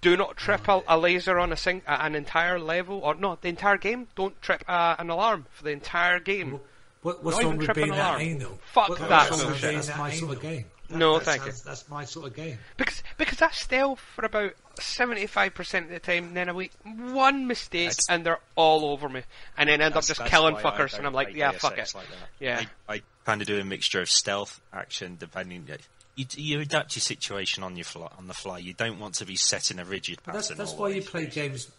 Do not trip a laser on an entire level, or no, the entire game. Don't trip an alarm for the entire game. What's wrong with being that anal? Fuck that bullshit. That's my sort of game. Thank you. That's my sort of game. Because I stealth for about 75% of the time, and then I make one mistake and they're all over me, and then end up just killing fuckers, and I'm like, yeah, fuck it. Like yeah, I kind of do a mixture of stealth, action, depending. You adapt your situation on the fly. You don't want to be set in a rigid pattern. That's why you play games.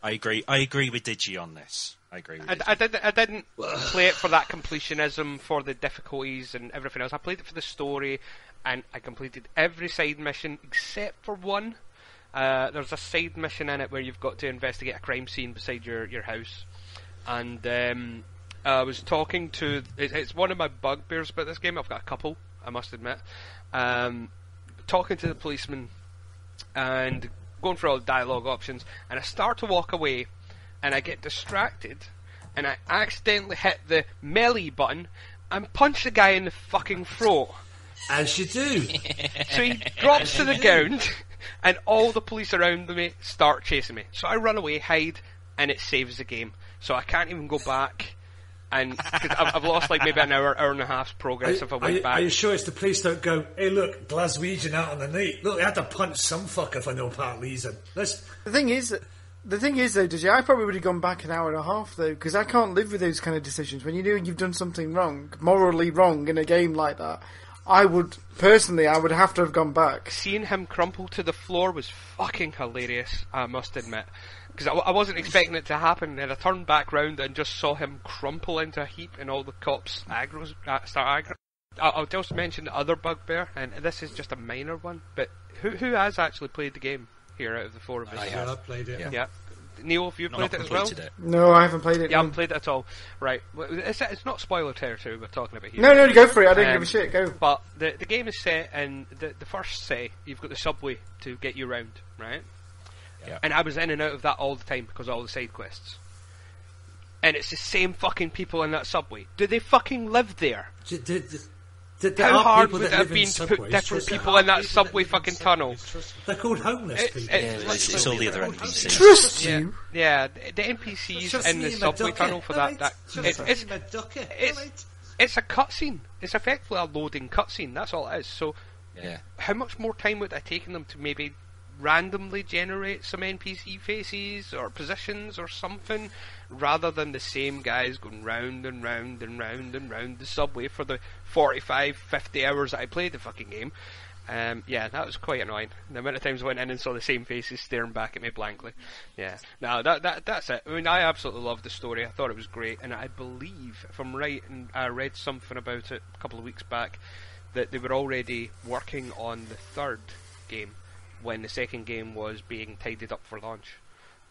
I agree with Digi on this. I didn't play it for that completionism, for the difficulties and everything else. I played it for the story, and I completed every side mission except for one. There's a side mission in it where you've got to investigate a crime scene beside your house. And I was talking to... It's one of my bugbears about this game. I've got a couple, I must admit. Talking to the policeman and going through all the dialogue options, and I start to walk away, and I get distracted, and I accidentally hit the melee button and punch the guy in the fucking throat. As you do. So he drops to the ground, and all the police around me start chasing me. So I run away, hide, and it saves the game. So I can't even go back, and cause I've lost like maybe an hour and a half's progress if I went back. Are you sure it's the police don't go, hey look, Glaswegian out on the night. Look, they had to punch some fucker for no part reason. The thing is though, Digi, I probably would have gone back an hour and a half though, because I can't live with those kind of decisions. When you know you've done something wrong, morally wrong in a game like that, I would have to have gone back. Seeing him crumple to the floor was fucking hilarious, I must admit. Because I wasn't expecting it to happen, and I turned back round and just saw him crumple into a heap, and all the cops start aggro. I'll just mention the other bugbear, and this is just a minor one, but who has actually played the game here out of the four of us? I have. I've played it. Yeah. Neil, have you played it as well? No, I haven't played it. Yeah, I haven't played it at all. Right, it's not spoiler territory we're talking about here. No, go for it. I don't give a shit. Go. But the game is set in the first city. You've got the subway to get you round, right? Yeah. And I was in and out of that all the time because of all the side quests. And it's the same fucking people in that subway. Do they fucking live there? How hard would it have been to put different people in that subway fucking tunnel? They're called homeless people. It's all the other NPCs. Trust you? Yeah, the NPCs in the subway tunnel for that it's a cutscene. It's effectively a loading cutscene. That's all it is. So, how much more time would it have taken them to maybe randomly generate some NPC faces or positions or something, rather than the same guys going round and round and round and round the subway for the 45-50 hours that I played the fucking game. That was quite annoying. The amount of times I went in and saw the same faces staring back at me blankly. Yeah, no, that's it. I mean, I absolutely loved the story. I thought it was great, and I believe, if I'm right, and I read something about it a couple of weeks back, that they were already working on the third game when the second game was being tidied up for launch.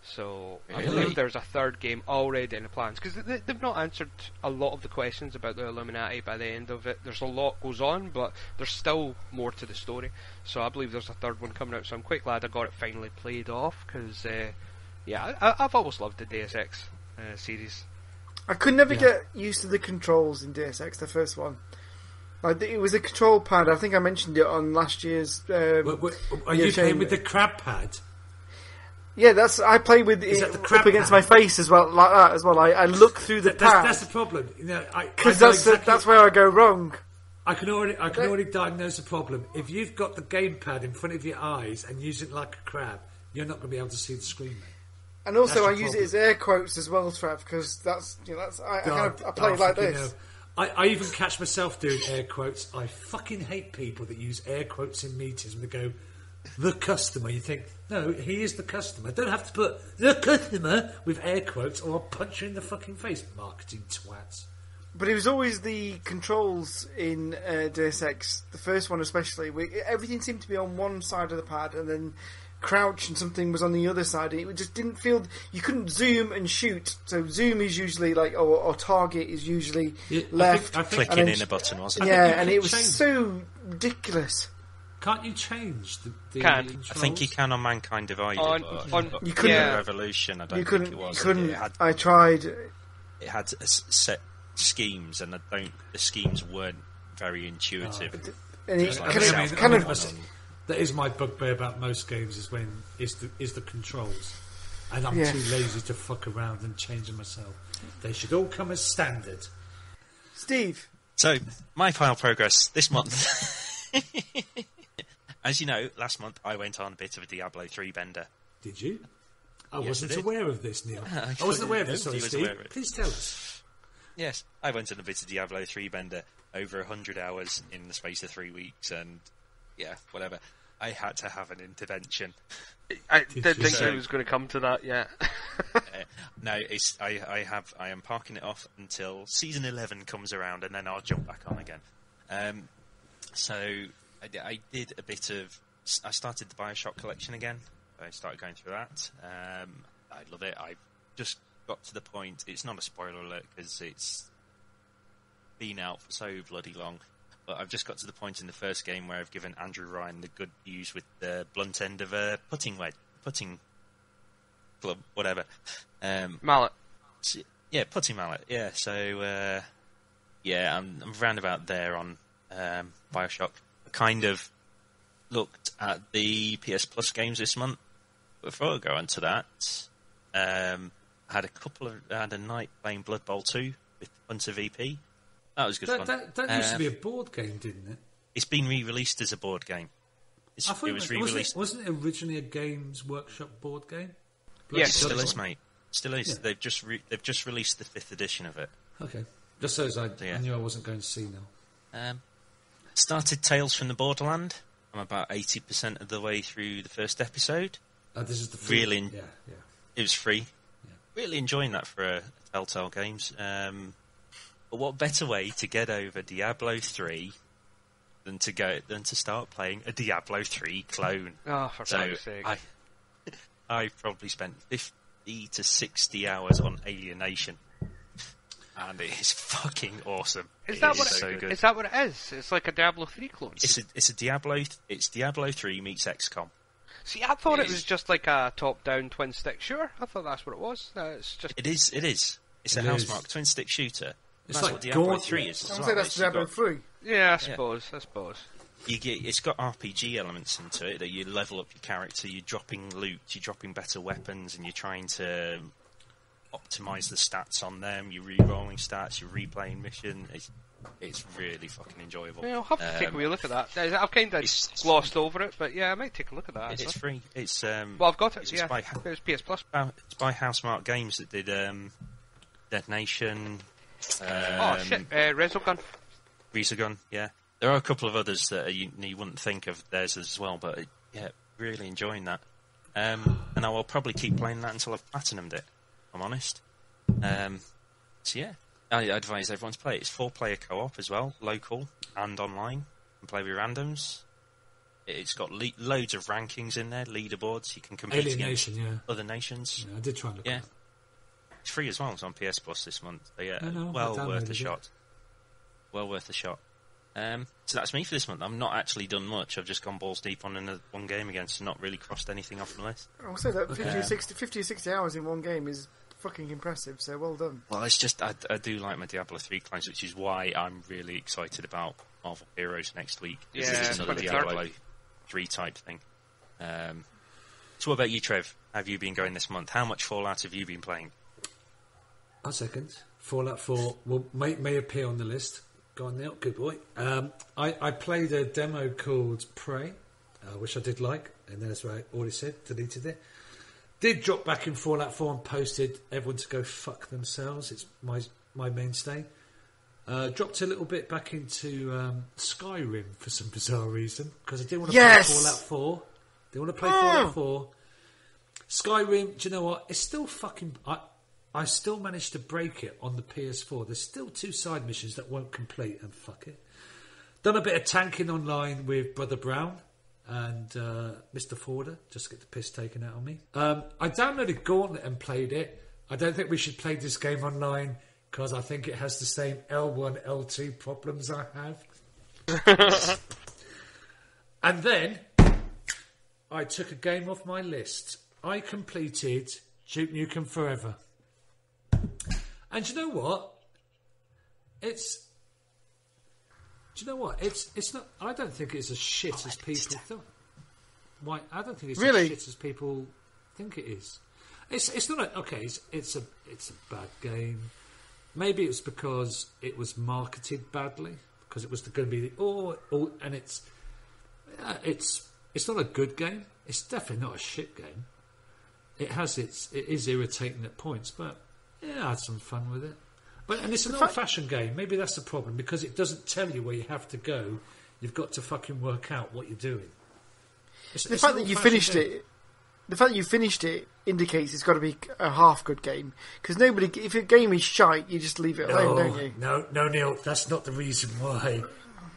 So I believe there's a third game already in the plans, because they've not answered a lot of the questions about the Illuminati by the end of it. There's a lot goes on, but there's still more to the story. So I believe there's a third one coming out, so I'm quite glad I got it finally played off, because I've always loved the Deus Ex series. I could never get used to the controls in Deus Ex, the first one. Like, it was a control pad. I think I mentioned it on last year's. Are you playing with the crab pad? Yeah, I play with it up against my face as well, like that as well. I look through the pad. That's the problem, because that's where I go wrong. I can already diagnose the problem. If you've got the gamepad in front of your eyes and use it like a crab, you're not going to be able to see the screen, mate. And also, I use it as air quotes as well, Trev, because I play it like this. I even catch myself doing air quotes. I fucking hate people that use air quotes in meetings and they go, the customer. You think, no, he is the customer. Don't have to put the customer with air quotes or I'll punch you in the fucking face, marketing twats. But it was always the controls in Deus Ex, the first one especially, where everything seemed to be on one side of the pad and then crouch and something was on the other side. It just didn't feel... You couldn't zoom and shoot. So zoom is usually like... Or target is usually left. I think clicking in a button, wasn't it? Yeah, and it was so ridiculous. Can't you change the controls? I think you can on Mankind Divided. You couldn't. Revolution, I don't think it was. You couldn't. I tried. It had set schemes, and the schemes weren't very intuitive. That is my bugbear about most games is the controls, and I'm too lazy to fuck around and change them myself. They should all come as standard. Steve. So my final progress this month. As you know, last month I went on a bit of a Diablo 3 bender. Did you? I wasn't aware of this, Neil. I wasn't aware of this. Sorry, Steve. Please tell us. Yes, I went on a bit of Diablo 3 bender, over 100 hours in the space of 3 weeks, and whatever. I had to have an intervention. I didn't think it was going to come to that yet. No, I am parking it off until season 11 comes around, and then I'll jump back on again. So I did a bit of... I started the Bioshock collection again, I started going through that. I love it. I just got to the point. It's not a spoiler alert because it's been out for so bloody long. But I've just got to the point in the first game where I've given Andrew Ryan the good news with the blunt end of a putting club, whatever. Mallet. Yeah, putting mallet. Yeah, so I'm round about there on Bioshock. I kind of looked at the PS Plus games this month. Before I go on to that, I had a night playing Blood Bowl 2 with Hunter VP. That was good fun. That used to be a board game, didn't it? It's been re-released as a board game. I thought it was re-released. Wasn't it originally a Games Workshop board game? Yes, it still is, mate. Still is. Yeah. They've just released the 5th edition of it. Okay, just so I knew I wasn't going to see now. Started Tales from the Borderland. I'm about 80% of the way through the first episode. This is the free. Really, it was free. Yeah. Really enjoying that for a Telltale Games. But what better way to get over Diablo 3 than to start playing a Diablo 3 clone? Oh, for God's sake! I probably spent 50 to 60 hours on Alienation, and it is fucking awesome. Is that what it is? It's like a Diablo 3 clone. It's Diablo 3 meets XCOM. See, I thought it was just like a top-down twin-stick shooter. I thought that's what it was. It's just. It is. It's a Housemarque twin-stick shooter. It's that's like what Diablo 3 is. I would say that's Diablo 3. Yeah, I suppose. It's got RPG elements into it that you level up your character, you're dropping loot, you're dropping better weapons, and you're trying to optimise the stats on them. You're re-rolling stats, you're replaying mission. It's really fucking enjoyable. Yeah, I'll have to take a wee look at that. I've kind of glossed over it, but yeah, I might take a look at that. It's free. It's well, I've got it. Yeah, it was PS Plus. It's by Housemarque Games that did Detonation. Resogun, yeah. There are a couple of others that you wouldn't think of theirs as well, but really enjoying that. And I will probably keep playing that until I've platinumed it, if I'm honest. So yeah, I advise everyone to play it. It's 4-player co-op as well, local and online. You can play with randoms. It's got loads of rankings in there, leaderboards. You can compete against other nations. Yeah, I did try and look at that. It's free as well. It's on PS Plus this month. So yeah, well worth a shot. Well worth a shot. So that's me for this month. I've not actually done much. I've just gone balls deep on one game again, so not really crossed anything off the list. I'll say that 50 or 60 hours in one game is fucking impressive, so well done. Well, it's just, I do like my Diablo 3 clones, which is why I'm really excited about Marvel Heroes next week. Yeah, it's another Diablo 3 type thing. So what about you, Trev? Have you been going this month? How much Fallout have you been playing? A second. Fallout 4 may appear on the list. Go on, Neil. Good boy. I played a demo called Prey, which I did like, and then as I already said, deleted it. Did drop back in Fallout 4 and posted everyone to go fuck themselves. It's my mainstay. Dropped a little bit back into Skyrim for some bizarre reason, because I didn't want to play Fallout 4. Didn't want to play Fallout 4. Skyrim, do you know what? It's still fucking... I still managed to break it on the PS4. There's still 2 side missions that won't complete, and fuck it. Done a bit of tanking online with Brother Brown and Mr. Forder, just to get the piss taken out of me. I downloaded Gauntlet and played it. I don't think we should play this game online, because I think it has the same L1, L2 problems I have. And then I took a game off my list. I completed Duke Nukem Forever. And you know what? It's not. I don't think it's as shit as people think. Why? I don't think it's as shit as people think it is. It's not It's a bad game. Maybe it's because it was marketed badly, because it was going to be and it's not a good game. It's definitely not a shit game. It is irritating at points, but. Yeah, I had some fun with it. And it's an old-fashioned game. Maybe that's the problem, because it doesn't tell you where you have to go. You've got to fucking work out what you're doing. The fact that you finished it indicates it's got to be a half-good game. Because if a game is shite, you just leave it alone, don't you? No, Neil, that's not the reason why.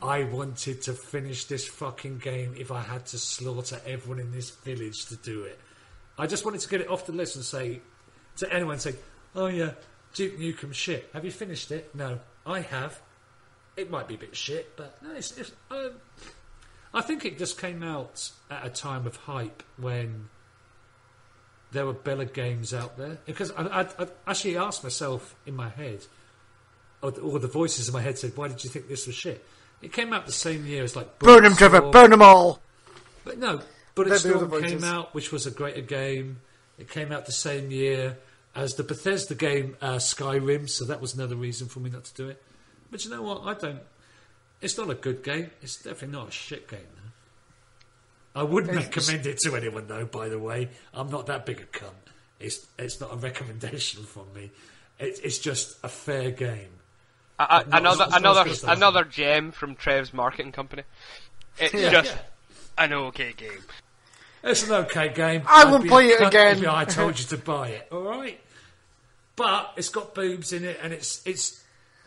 I wanted to finish this fucking game if I had to slaughter everyone in this village to do it. I just wanted to get it off the list and say to anyone, oh yeah, Duke Nukem shit. Have you finished it? No, I have. It might be a bit shit, but no, I think it just came out at a time of hype when there were better games out there. Because I actually asked myself in my head, or the voices in my head said, why did you think this was shit? It came out the same year as like... Burn them, Trevor, burn them all! But no, Bulletstorm came out, which was a greater game. It came out the same year as the Bethesda game Skyrim, so that was another reason for me not to do it. But you know what? It's not a good game. It's definitely not a shit game. I wouldn't recommend it to anyone, though, by the way. I'm not that big a cunt. It's not a recommendation from me. It's just a fair game. Another gem from Trev's marketing company. It's just an okay game. It's an okay game. I will play it again. If I told you to buy it, all right? But it's got boobs in it, and it's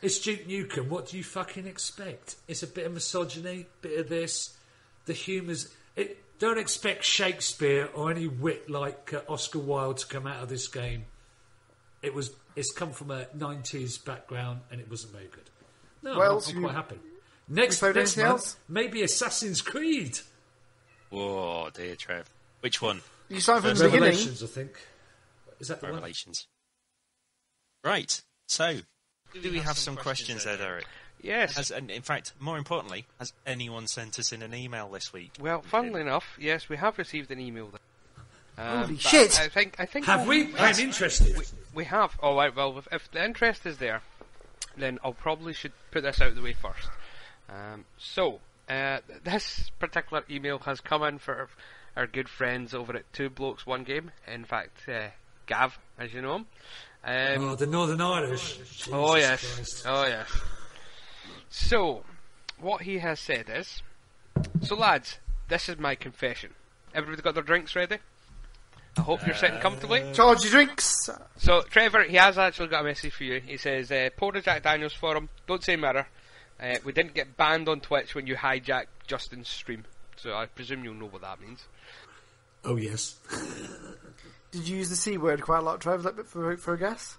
Duke Nukem. What do you fucking expect? It's a bit of misogyny, bit of this. The humour's... Don't expect Shakespeare or any wit like Oscar Wilde to come out of this game. It's come from a 90s background, and it wasn't very good. No, I'm quite happy. Next month, maybe Assassin's Creed. Oh dear, Trev. Which one? You started from the beginning. Revelations, I think. Is that the Revelations? One? Right. So, do we have some questions there, Derek? Yes. And in fact, more importantly, has anyone sent us in an email this week? Well, funnily enough, yes, we have received an email. Holy shit! I think. Have we? I'm interested. We have. Oh, right. Well, if the interest is there, then I'll probably should put this out of the way first. This particular email has come in for our good friends over at Two Blokes One Game. In fact, Gav, as you know him. The Northern Irish. Oh yes. Christ. Oh yes. So, what he has said is, so lads, this is my confession. Everybody got their drinks ready? I hope you're sitting comfortably. Charge your drinks! So, Trevor, he has actually got a message for you. He says, pour a Jack Daniels for him, don't say mirror. We didn't get banned on Twitch when you hijacked Justin's stream. So I presume you'll know what that means. Oh, yes. Did you use the C word quite a lot, Trevor, for a guess?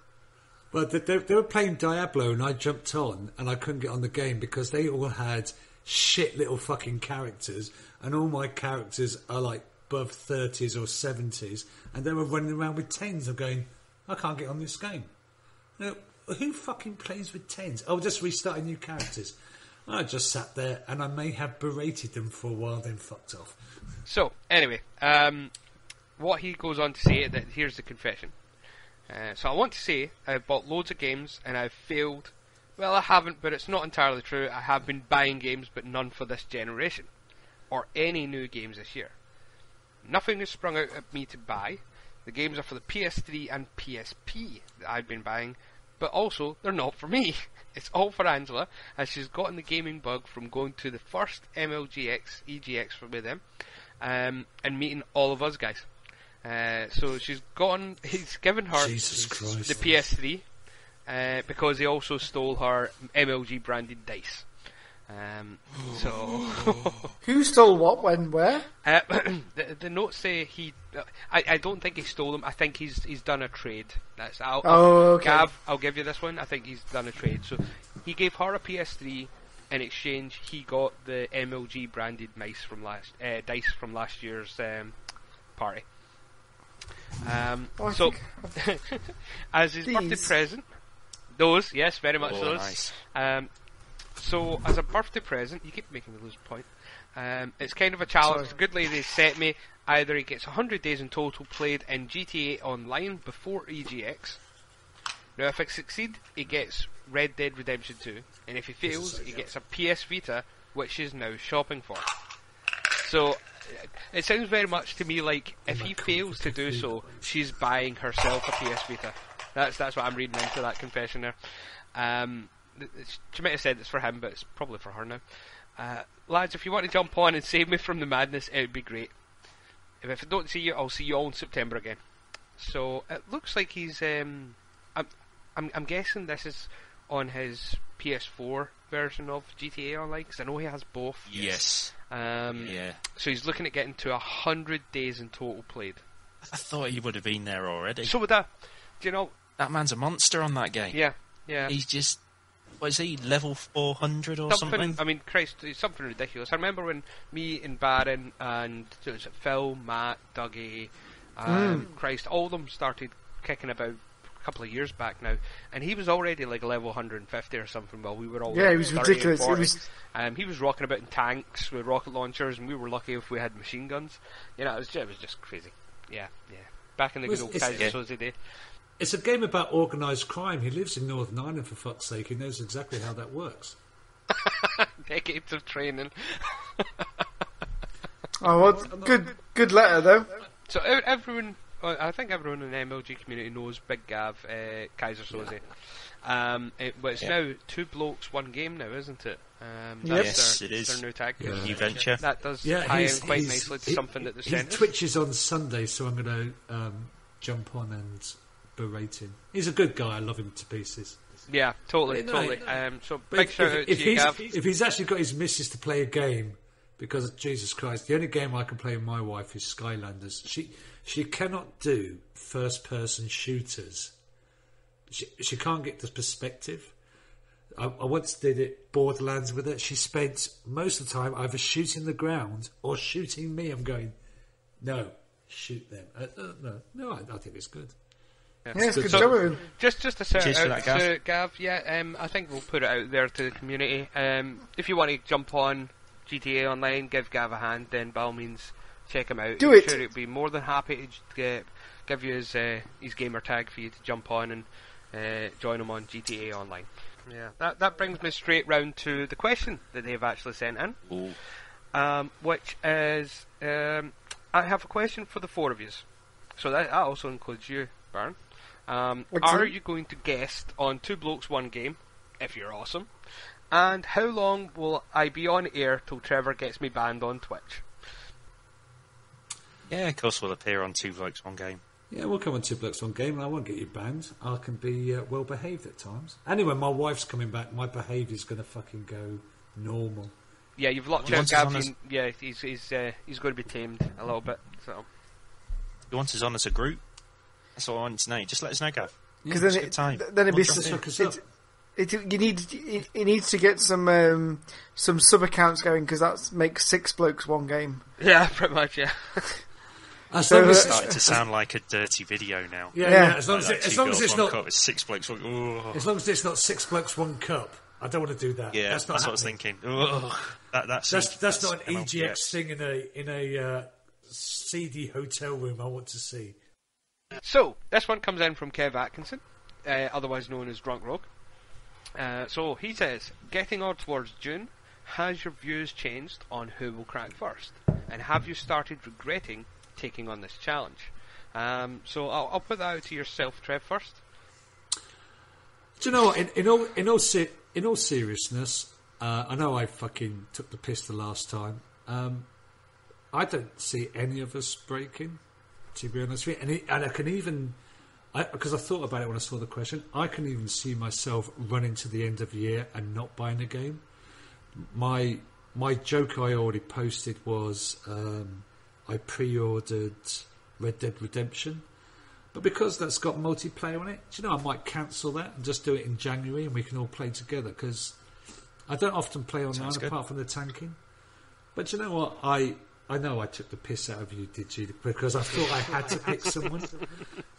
Well, they were playing Diablo and I jumped on and I couldn't get on the game because they all had shit little fucking characters and all my characters are like above 30s or 70s and they were running around with 10s. I'm going, I can't get on this game. Now, who fucking plays with 10s? Oh, just restarting new characters. I just sat there and I may have berated them for a while, then fucked off. So, anyway, what he goes on to say, that here's the confession. So I want to say I've bought loads of games and I've failed. Well, I haven't, but it's not entirely true. I have been buying games, but none for this generation. Or any new games this year. Nothing has sprung out at me to buy. The games are for the PS3 and PSP that I've been buying, but also they're not for me. It's all for Angela, as she's gotten the gaming bug from going to the first MLGX, EGX with them, and meeting all of us guys. So he's given her the PS3 because he also stole her MLG branded dice. Who stole what, when, where? The notes say I don't think he stole them. I think he's done a trade. Okay. Gav, I'll give you this one. I think he's done a trade. So he gave her a PS3. In exchange, he got the MLG branded dice from last year's party. As his birthday present, those, yes, very much those. Nice. So, as a birthday present, you keep making me lose a point. It's kind of a challenge. The good lady set me. Either he gets 100 days in total played in GTA Online before EGX. Now, if I succeed, he gets Red Dead Redemption 2. And if he fails, he gets a PS Vita, which she's now shopping for. So, it sounds very much to me like if he fails to do so, she's buying herself a PS Vita. That's what I'm reading into that confession there. She might have said it's for him, but it's probably for her now. Lads, if you want to jump on and save me from the madness, it would be great. If I don't see you, I'll see you all in September again. So it looks like he's. I'm guessing this is on his PS4 version of GTA Online, because I know he has both. Yes. Yeah. So he's looking at getting to 100 days in total played. I thought he would have been there already. So would I. Do you know... That man's a monster on that game. Yeah. He's just... What is he, level 400 or something? I mean, Christ, it's something ridiculous. I remember when me and Baron and Phil, Matt, Dougie, Christ, all of them started kicking about a couple of years back now, and he was already like level 150 or something. Well, we were all he was ridiculous. He was rocking about in tanks with rocket launchers, and we were lucky if we had machine guns. You know, it was just crazy. Yeah. Back in the good old Kaiser Soze day. It's a game about organised crime. He lives in Northern Ireland, for fuck's sake. He knows exactly how that works. Decades of training. Good letter, though. So everyone, I think everyone in the MLG community knows Big Gav, Kaiser Soze. But it's now 2 blokes, 1 game now, isn't it? Yes, it is. Their new tag. New venture. That does tie in quite nicely to something that the centre. He twitches on Sunday, so I'm going to jump on and berate him. He's a good guy. I love him to pieces. Yeah, totally. So big shout out to you, Gav. If he's actually got his missus to play a game, because Jesus Christ, the only game I can play with my wife is Skylanders. She cannot do first-person shooters. She can't get the perspective. I once did it Borderlands with her. She spent most of the time either shooting the ground or shooting me. I'm going, no, shoot them. No, I think it's good. It's good job. Just a shout out to Gav. I think we'll put it out there to the community. If you want to jump on GTA Online, give Gav a hand, then by all means check him out. I'm sure he'd be more than happy to give you his gamer tag for you to jump on and join him on GTA Online. Yeah, that brings me straight round to the question that they've actually sent in, which is I have a question for the 4 of you. So that also includes you, Baron. Are you going to guest on 2 Blokes 1 Game, if you're awesome? And how long will I be on air till Trevor gets me banned on Twitch? Yeah, of course we'll appear on 2 Blokes 1 Game. Yeah, we'll come on 2 Blokes 1 Game and I won't get you banned. I can be well behaved at times. Anyway, my wife's coming back. My behaviour's going to fucking go normal. Yeah, you've locked out Gav. Yeah, he's going to be tamed a little bit. So you want us on as a group? That's all I want to know. Just let us know, Gav. Because then it'd be it needs to get some sub accounts going because that makes 6 Blokes 1 Game. Yeah, pretty much. Yeah. It's starting to sound like a dirty video now. Yeah. As long as it's not cup, it's 6 Blokes 1. As long as it's not 6 Blokes 1 Cup. I don't want to do that. Yeah, that's what I was thinking. That's not an EGX thing in a seedy hotel room. I want to see. So, this one comes in from Kev Atkinson, otherwise known as Drunk Rogue. So, he says, getting on towards June, has your views changed on who will crack first? And have you started regretting taking on this challenge? So, I'll put that out to yourself, Trev, first. Do you know what? In all seriousness, I know I fucking took the piss the last time. I don't see any of us breaking, to be honest with you. And I can even, because I thought about it when I saw the question, I can even see myself running to the end of the year and not buying a game. My joke I already posted was I pre-ordered Red Dead Redemption. But because that's got multiplayer on it, do you know, I might cancel that and just do it in January and we can all play together, because I don't often play online apart from the tanking. But you know what? I know I took the piss out of you, did you? Because I thought I had to pick someone.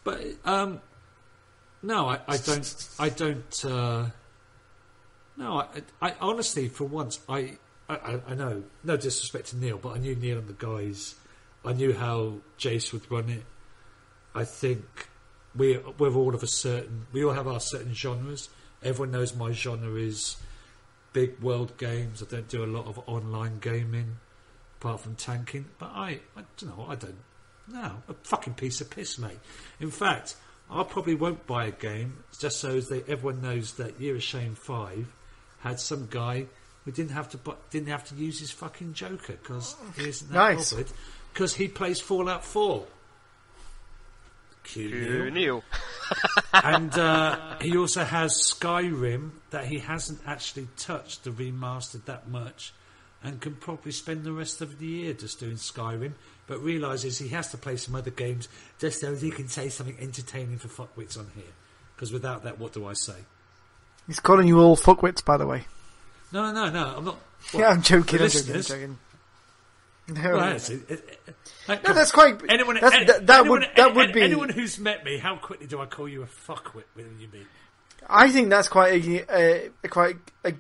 But no, I don't. No, I honestly, for once, I know, no disrespect to Neil, but I knew Neil and the guys. I knew how Jace would run it. I think we're all of a certain. We all have our certain genres. Everyone knows my genre is big world games. I don't do a lot of online gaming, apart from tanking. But I don't know. I don't. No, a fucking piece of piss, mate. In fact, I probably won't buy a game just so that everyone knows that Year of Shame 5 had some guy who didn't have to use his fucking Joker because he isn't that bothered, because he plays Fallout 4. Q Neil. And he also has Skyrim that he hasn't actually touched the remastered that much, and can probably spend the rest of the year just doing Skyrim, but realises he has to play some other games just so he can say something entertaining for fuckwits on here. Because without that, what do I say? He's calling you all fuckwits, by the way. No, I'm not. Yeah, I'm joking. No, that's quite. That would be anyone who's met me. How quickly do I call you a fuckwit when you meet? I think that's quite a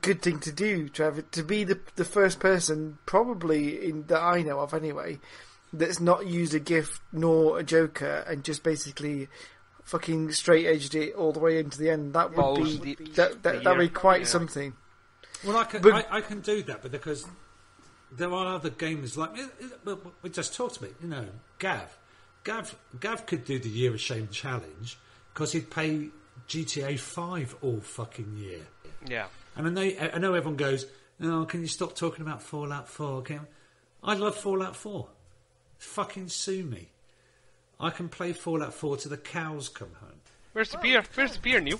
good thing to do, Trevor. To be the first person, probably that I know of anyway, that's not used a GIF nor a Joker and just basically fucking straight edged it all the way into the end. That would that'd be quite something. Well, I can do that, but because there are other gamers like we just talked about. You know, Gav could do the Year of Shame challenge because he'd pay GTA 5 all fucking year. Yeah. And I know everyone goes, "Oh, can you stop talking about Fallout 4?" I love Fallout 4. Fucking sue me. I can play Fallout 4 till the cows come home. Where's the beer? Where's the beer, Neil?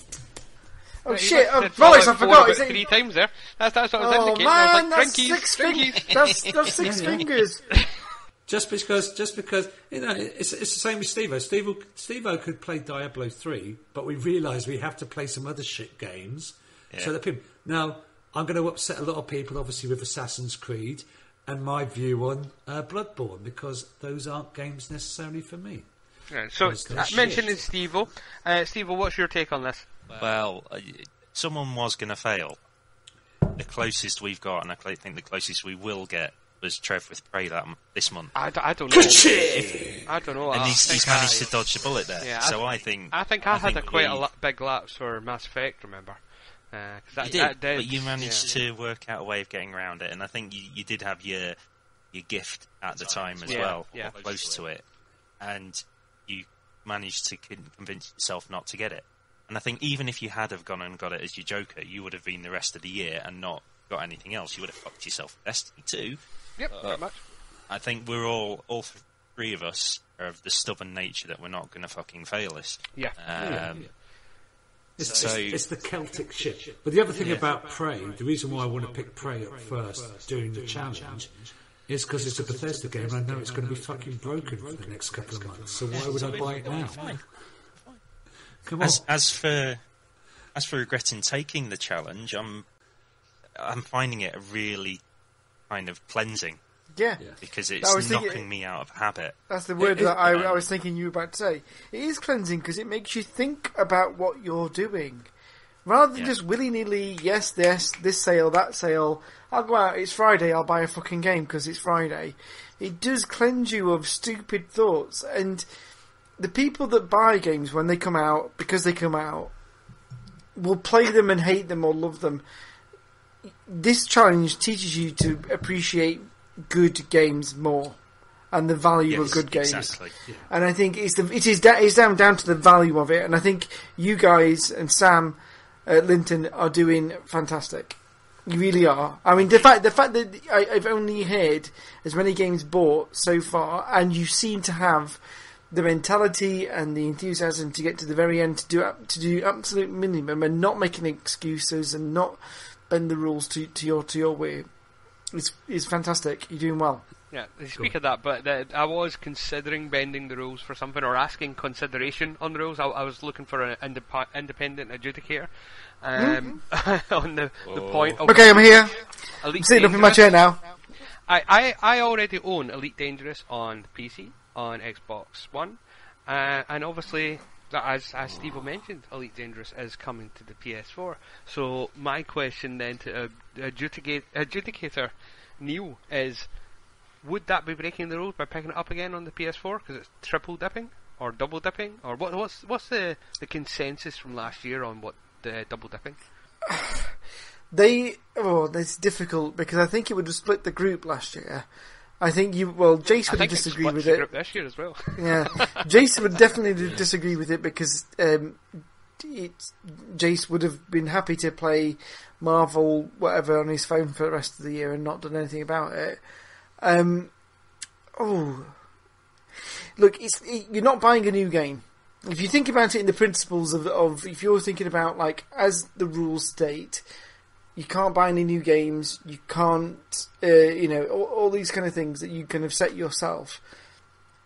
Oh shit! Bollocks, I forgot. Is it 3 times there? That's what I was indicating. Man, I was like, that's drinkies. That's 6 fingers. Just because you know it's the same with Steve-O. Steve-O could play Diablo 3, but we realised we have to play some other shit games. Yeah. So that people now I'm going to upset a lot of people, obviously with Assassin's Creed and my view on Bloodborne, because those aren't games necessarily for me. Yeah, so mentioning Steve-O, Steve-O, what's your take on this? Well, someone was going to fail. The closest we've got, and I think the closest we will get, was Trev with Prey this month. I don't know. I don't know. And he's managed to dodge the bullet there. Yeah, I think I had quite a big lapse for Mass Effect, remember? You did, but you managed to work out a way of getting around it, and I think you did have your gift at the time as well, or close to it, and you managed to convince yourself not to get it. And I think even if you had have gone and got it as your Joker, you would have been the rest of the year and not got anything else. You would have fucked yourself with Destiny too. Yep, very much. I think we're all 3 of us are of the stubborn nature that we're not going to fucking fail this. Yeah. It's the Celtic shit. But the other thing about Prey, the reason why I want to pick Prey up first during the challenge, is because it's a Bethesda game and I know it's going to be fucking broken for the next couple of months. So why would I buy it now? Come on. As for regretting taking the challenge, I'm finding it a really kind of cleansing. Yeah. Because it's knocking me out of habit. That's the word that I was thinking you were about to say. It is cleansing because it makes you think about what you're doing. Rather than just willy-nilly, yes, this sale, that sale, I'll go out, it's Friday, I'll buy a fucking game because it's Friday. It does cleanse you of stupid thoughts. And the people that buy games when they come out, because they come out, will play them and hate them or love them. This challenge teaches you to appreciate good games more and the value of good games. Exactly. Yeah. And I think it's down to the value of it. And I think you guys and Sam at Linton are doing fantastic. You really are. I mean, the fact that I've only heard as many games bought so far, and you seem to have the mentality and the enthusiasm to get to the very end to do absolute minimum and not making excuses and not bend the rules to your way. It's fantastic. You're doing well. Yeah, speak of that, but I was considering bending the rules for something or asking consideration on the rules. I was looking for an independent adjudicator on the point of... Okay, I'm here. I'm sitting up in my chair now. I already own Elite Dangerous on PC, on Xbox One, and obviously, as Steve mentioned, Elite Dangerous is coming to the PS4. So my question then to adjudicator Neil is, would that be breaking the rules by picking it up again on the PS4 because it's triple dipping or double dipping, or what's the consensus from last year on what the double dipping? It's difficult because I think it would have split the group last year. I think Jace would disagree with it. This year as well. Yeah, Jace would definitely disagree with it because Jace would have been happy to play Marvel whatever on his phone for the rest of the year and not done anything about it. Look, you're not buying a new game. If you think about it in the principles of if you're thinking about, like, as the rules state, You can't buy any new games. You can't, all these kind of things that you kind of set yourself.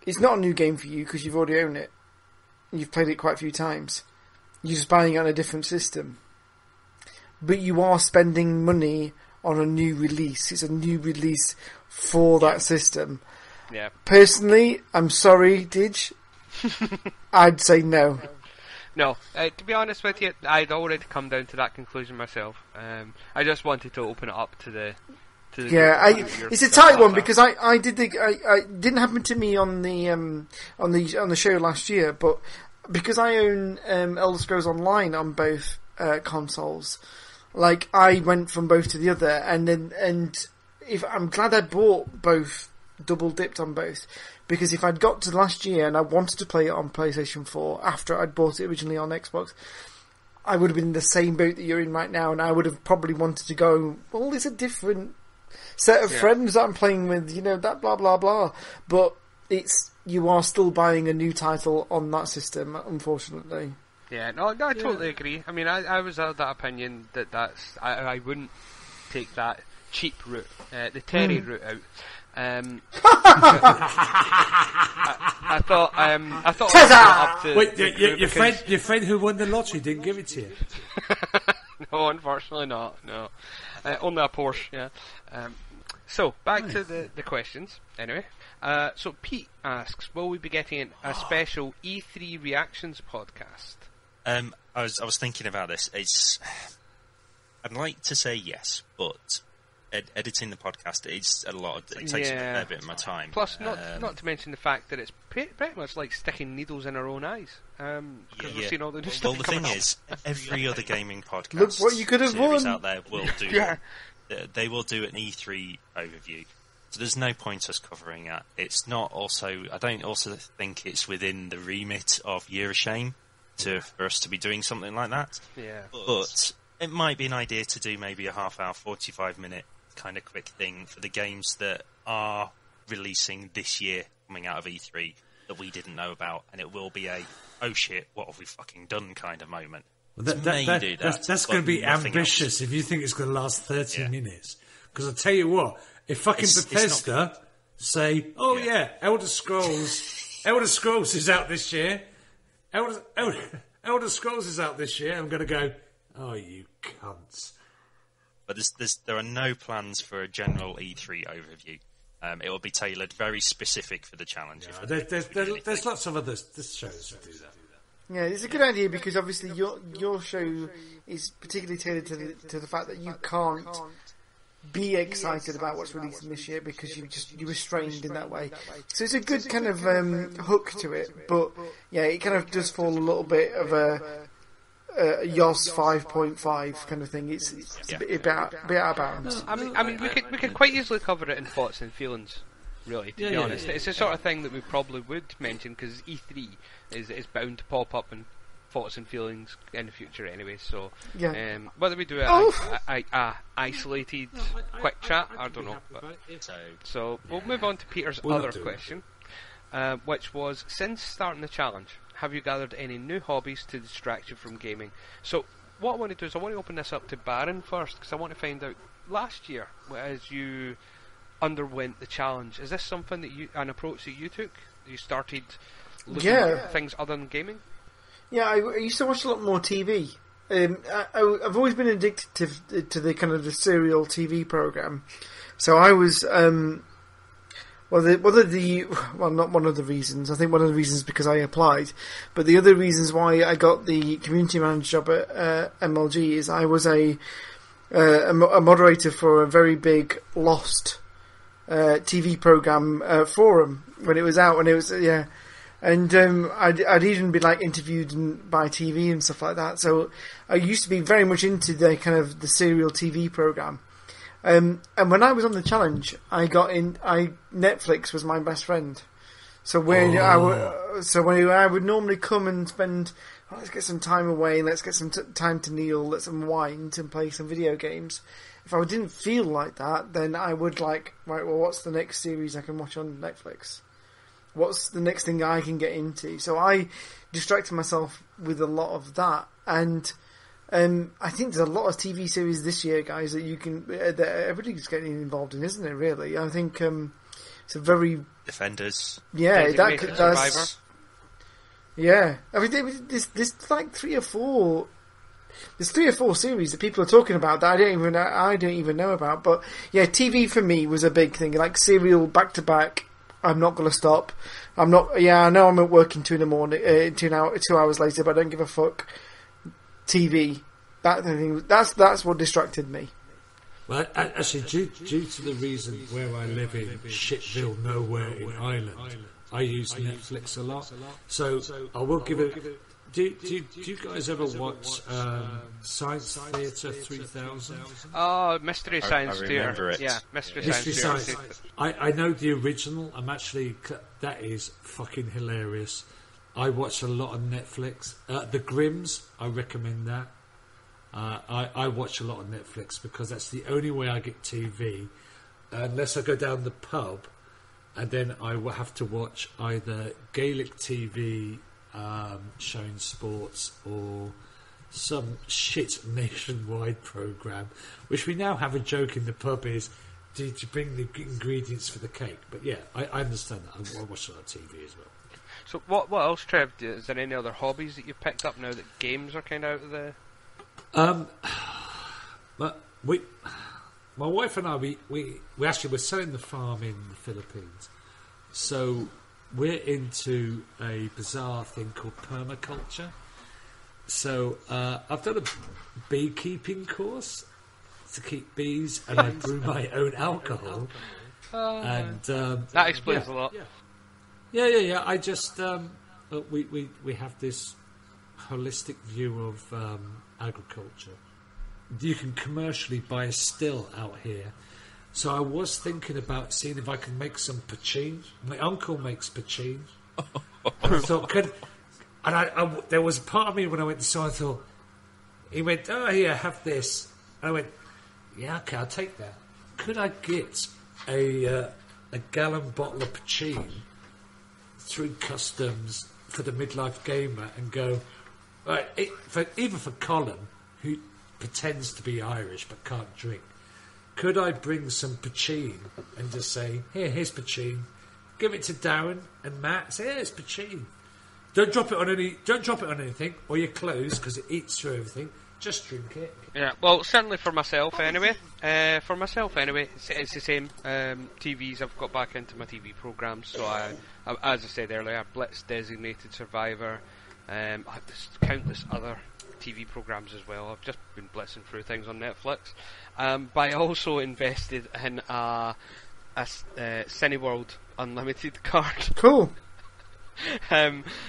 It's not a new game for you because you've already owned it. You've played it quite a few times. You're just buying it on a different system. But you are spending money on a new release. It's a new release for that system. Yeah. Personally, I'm sorry, Dig. I'd say no. No, to be honest with you, I'd already come down to that conclusion myself. I just wanted to open it up to the. It's a tight one because I didn't happen to me on the show last year, but because I own Elder Scrolls Online on both consoles, like I went from both to the other, and if I'm glad I bought both, double dipped on both. Because if I'd got to last year and I wanted to play it on PlayStation 4 after I'd bought it originally on Xbox, I would have been in the same boat that you're in right now, and I would have probably wanted to go, well, there's a different set of friends that I'm playing with, that blah, blah, blah. But you are still buying a new title on that system, unfortunately. Yeah, no, I totally agree. I mean, I was of that opinion that's... I wouldn't take that cheap route, the Terry route out. I thought up to wait, your friend who won the lottery didn't give it to you? No, unfortunately not. No, only a Porsche. Yeah. So back to the questions. Anyway, so Pete asks, will we be getting a special E3 reactions podcast? I was thinking about this. I'd like to say yes, but. Editing the podcast takes a fair bit of my time. Plus, not to mention the fact that it's pretty much like sticking needles in our own eyes. Because we've seen all the new stuff. Well, the thing is, every other gaming podcast look what you could have series won. out there will do. They will do an E3 overview. So there's no point us covering that. It's not also. I don't also think it's within the remit of Year of Shame for us to be doing something like that. Yeah. But it might be an idea to do maybe a half-hour, 45-minute kind of quick thing for the games that are releasing this year coming out of E3 that we didn't know about, and it will be a oh shit, what have we fucking done kind of moment. Well, that's going to be ambitious if you think it's going to last 30 minutes. Because I'll tell you what, if fucking Bethesda say, Elder Scrolls is out this year, Elder Scrolls is out this year, I'm going to go, oh, you cunts. But there are no plans for a general E3 overview. It will be tailored very specific for the challenge. There's lots of other shows that do that. Yeah, it's a good idea because obviously your show is particularly tailored to the fact that you can't be excited about what's releasing this year because you were restrained in that way. So it's a good kind of hook to it, but yeah, it kind of does fall a little bit of a YoS 5.5 kind of thing. It's a bit out of bounds. I mean, we could quite easily cover it in thoughts and feelings. Really, to be honest, it's the sort of thing that we probably would mention because E3 is bound to pop up in thoughts and feelings in the future anyway. So whether we do a isolated quick chat, I don't know. So we'll move on to Peter's other question, which was, since starting the challenge, have you gathered any new hobbies to distract you from gaming? So what I want to do is I want to open this up to Baron first because I want to find out, last year as you underwent the challenge, is this something that an approach that you took? You started looking at things other than gaming? Yeah, I used to watch a lot more TV. I've always been addicted to the kind of the serial TV program. So I was not one of the reasons. I think one of the reasons because I applied, but the other reasons why I got the community manager job at MLG is I was a moderator for a very big Lost TV program forum when it was out. When it was and I'd even been like interviewed by TV and stuff like that. So I used to be very much into the kind of the serial TV program. And when I was on the challenge, Netflix was my best friend. So I would normally come and spend, let's get some time away, let's get some time to kneel, let's unwind and play some video games. If I didn't feel like that, then I would what's the next series I can watch on Netflix? What's the next thing I can get into? So I distracted myself with a lot of that, and I think there's a lot of TV series this year, guys, that you can that everybody's getting involved in, isn't it? Really, I think it's a very Defenders. Yeah, Survivor. Yeah, I mean, there's like 3 or 4. There's 3 or 4 series that people are talking about that I don't even know about. But yeah, TV for me was a big thing. Like serial back to back. I'm not going to stop. I'm not. Yeah, I know I'm at work in 2 in the morning, 2 hours later, but I don't give a fuck. TV. That thing. That's what distracted me. Well, actually, due to the reason where I live in Shitville, nowhere in Ireland, I use Netflix a lot. So I will give it. Do you guys ever watch Science Theatre 3000? Oh, Mystery Science I Theatre. remember it. Yeah, Mystery Mystery Science Science. Theatre. I know the original. That is fucking hilarious. I watch a lot on Netflix. The Grimms, I recommend that. I watch a lot on Netflix because that's the only way I get TV, unless I go down the pub, and then I will have to watch either Gaelic TV showing sports or some shit nationwide programme, which we now have a joke in the pub is, did you bring the ingredients for the cake? But yeah, I understand that. I watch a lot of TV as well. So what else, Trev? Is there any other hobbies that you've picked up now that games are kind of out of the... My wife and I, we actually, we're selling the farm in the Philippines, so we're into a bizarre thing called permaculture. So I've done a beekeeping course to keep bees, and I brew my own alcohol. And that explains a lot. Yeah. I just we have this holistic view of agriculture. You can commercially buy a still out here. So I was thinking about seeing if I can make some poutine. My uncle makes poutine. And I thought, there was a part of me when I went to saw, I thought, he went, oh, here, have this. And I went, yeah, okay, I'll take that. Could I get a gallon bottle of poutine through customs for the Midlife gamer and go, right, even for Colin, who pretends to be Irish but can't drink, could I bring some poutine and just say, here's poutine, give it to Darren and Matt, say, here's poutine. Don't drop it on anything or your clothes because it eats through everything. Just drink it. Yeah, well, certainly for myself anyway. It's the same. TVs, I've got back into my TV programmes. So as I said earlier, Blitz, Designated Survivor. I have countless other TV programmes as well. I've just been blitzing through things on Netflix. But I also invested in a Cineworld Unlimited card. Cool.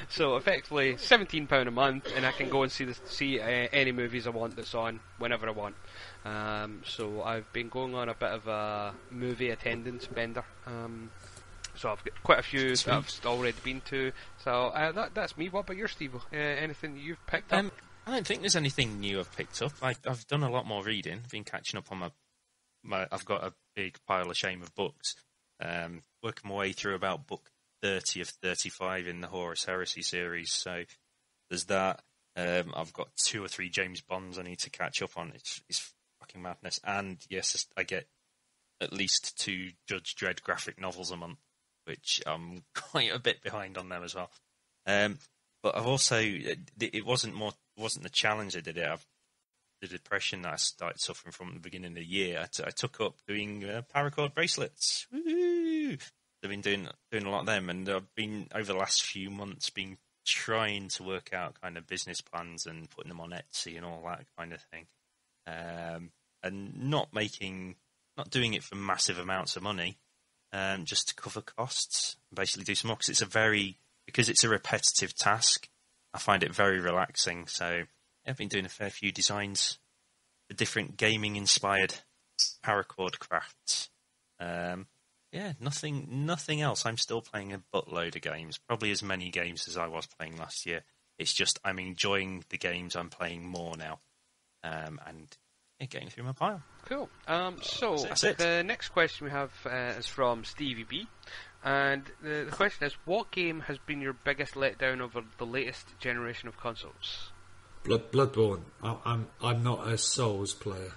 So effectively £17 a month, and I can go and see any movies I want that's on whenever I want. So I've been going on a bit of a movie attendance bender. So I've got quite a few that I've already been to. So that's me. What about your Steve? Anything that you've picked up? I don't think there's anything new I've picked up. I've done a lot more reading. I've been catching up on my I've got a big pile of shame of books. Working my way through about book 30 of 35 in the Horus Heresy series. So there's that. I've got 2 or 3 James Bonds I need to catch up on. It's fucking madness. And yes, I get at least 2 Judge Dredd graphic novels a month, which I'm quite a bit behind on them as well. But I've also, it wasn't the challenge that did it. The depression that I started suffering from at the beginning of the year. I took up doing paracord bracelets. Woo-hoo! I've been doing a lot of them, and I've been over the last few months been trying to work out kind of business plans and putting them on Etsy and all that kind of thing, and not doing it for massive amounts of money, just to cover costs. Basically, do some more because it's a repetitive task. I find it very relaxing. So I've been doing a fair few designs for different gaming-inspired paracord crafts. Yeah, nothing else. I'm still playing a buttload of games, probably as many games as I was playing last year. It's just I'm enjoying the games I'm playing more now, and getting through my pile. Cool. So the next question we have is from Stevie B, and the question is, what game has been your biggest letdown over the latest generation of consoles? Bloodborne. I'm not a Souls player.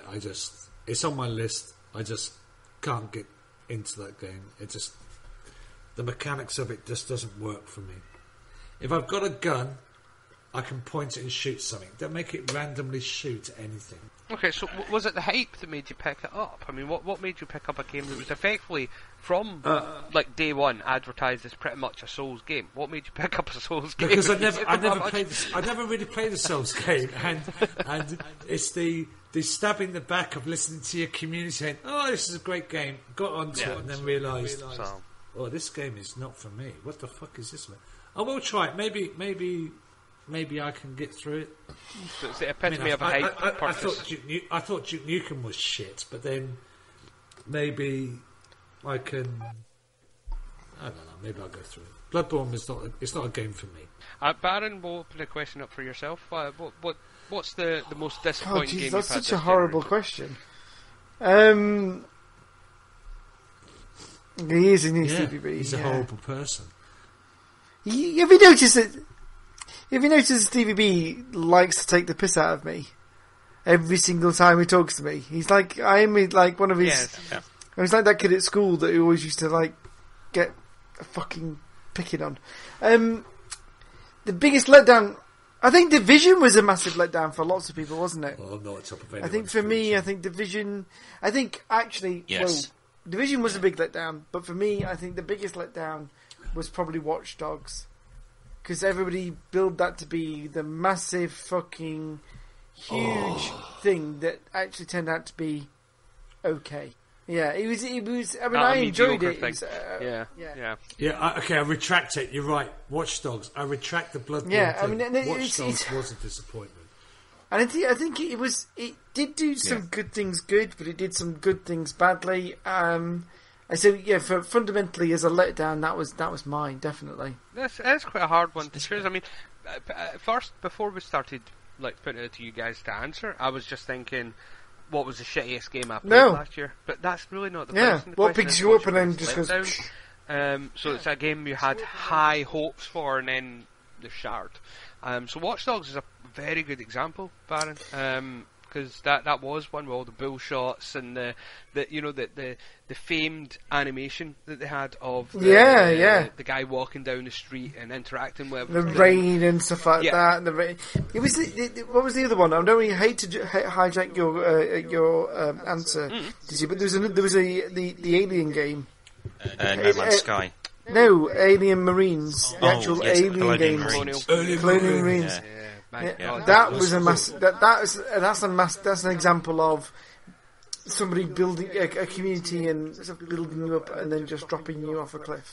I just it's on my list. I just can't get into that game. The mechanics of it just doesn't work for me. If I've got a gun, I can point it and shoot something. Don't make it randomly shoot anything. Okay, so was it the hype that made you pick it up? I mean, what made you pick up a game that was effectively, from day one, advertised as pretty much a Souls game? What made you pick up a Souls game? Because I never really played a Souls game, and it's the stab in the back of listening to your community saying, "Oh, this is a great game." Got onto it and then realised, "Oh, this game is not for me. What the fuck is this one?" I will try it. Maybe I can get through it. So it's the epitome of a hype. I thought Duke Nukem was shit, but then maybe I can. I don't know. Maybe I'll go through it. Bloodborne is not. It's not a game for me. Baron, we'll open a question up for yourself. What's the most disappointing game you've had? That's such a generation? horrible question. He is in his DVB. He's a horrible person. Have you noticed that? Have you noticed DVB likes to take the piss out of me every single time he talks to me? He's like, I am like one of his. Yeah. I was like that kid at school that he always used to like get fucking picking on. The biggest letdown. I think Division was a massive letdown for lots of people, wasn't it? Well, I'm not at top of I think for me, I think Division. I think actually, yes. Well, Division was a big letdown, but for me, I think the biggest letdown was probably Watch Dogs. Because everybody billed that to be the massive fucking huge thing that actually turned out to be okay. Yeah, it was. I mean, I enjoyed it. Okay, I retract it. You're right. Watch Dogs. I retract the Bloodborne. Yeah, I thing. mean, Watch Dogs was a disappointment. And I think it was. It did do some good things good, but it did some good things badly. So for fundamentally as a letdown, that was mine definitely. That's quite a hard one to choose. I mean, first before we started like putting it to you guys to answer, I was just thinking, what was the shittiest game I played last year? But that's really not the question. What picks you up and then just goes. So it's a game you had high hopes for and then they're shattered. So Watch Dogs is a very good example, Baron. Because that was one with all the bull shots and the famed animation that they had of the guy walking down the street and interacting with the rain and stuff like that. And the rain. It was what was the other one? I don't really hate to hijack your answer, did you? But there was the Alien game. No Man's Sky. No, Alien Marines. The actual Alien game. Colonial Marines. Yeah. That was a mass. That's an example of somebody building a community and sort of building you up and then just dropping you off a cliff.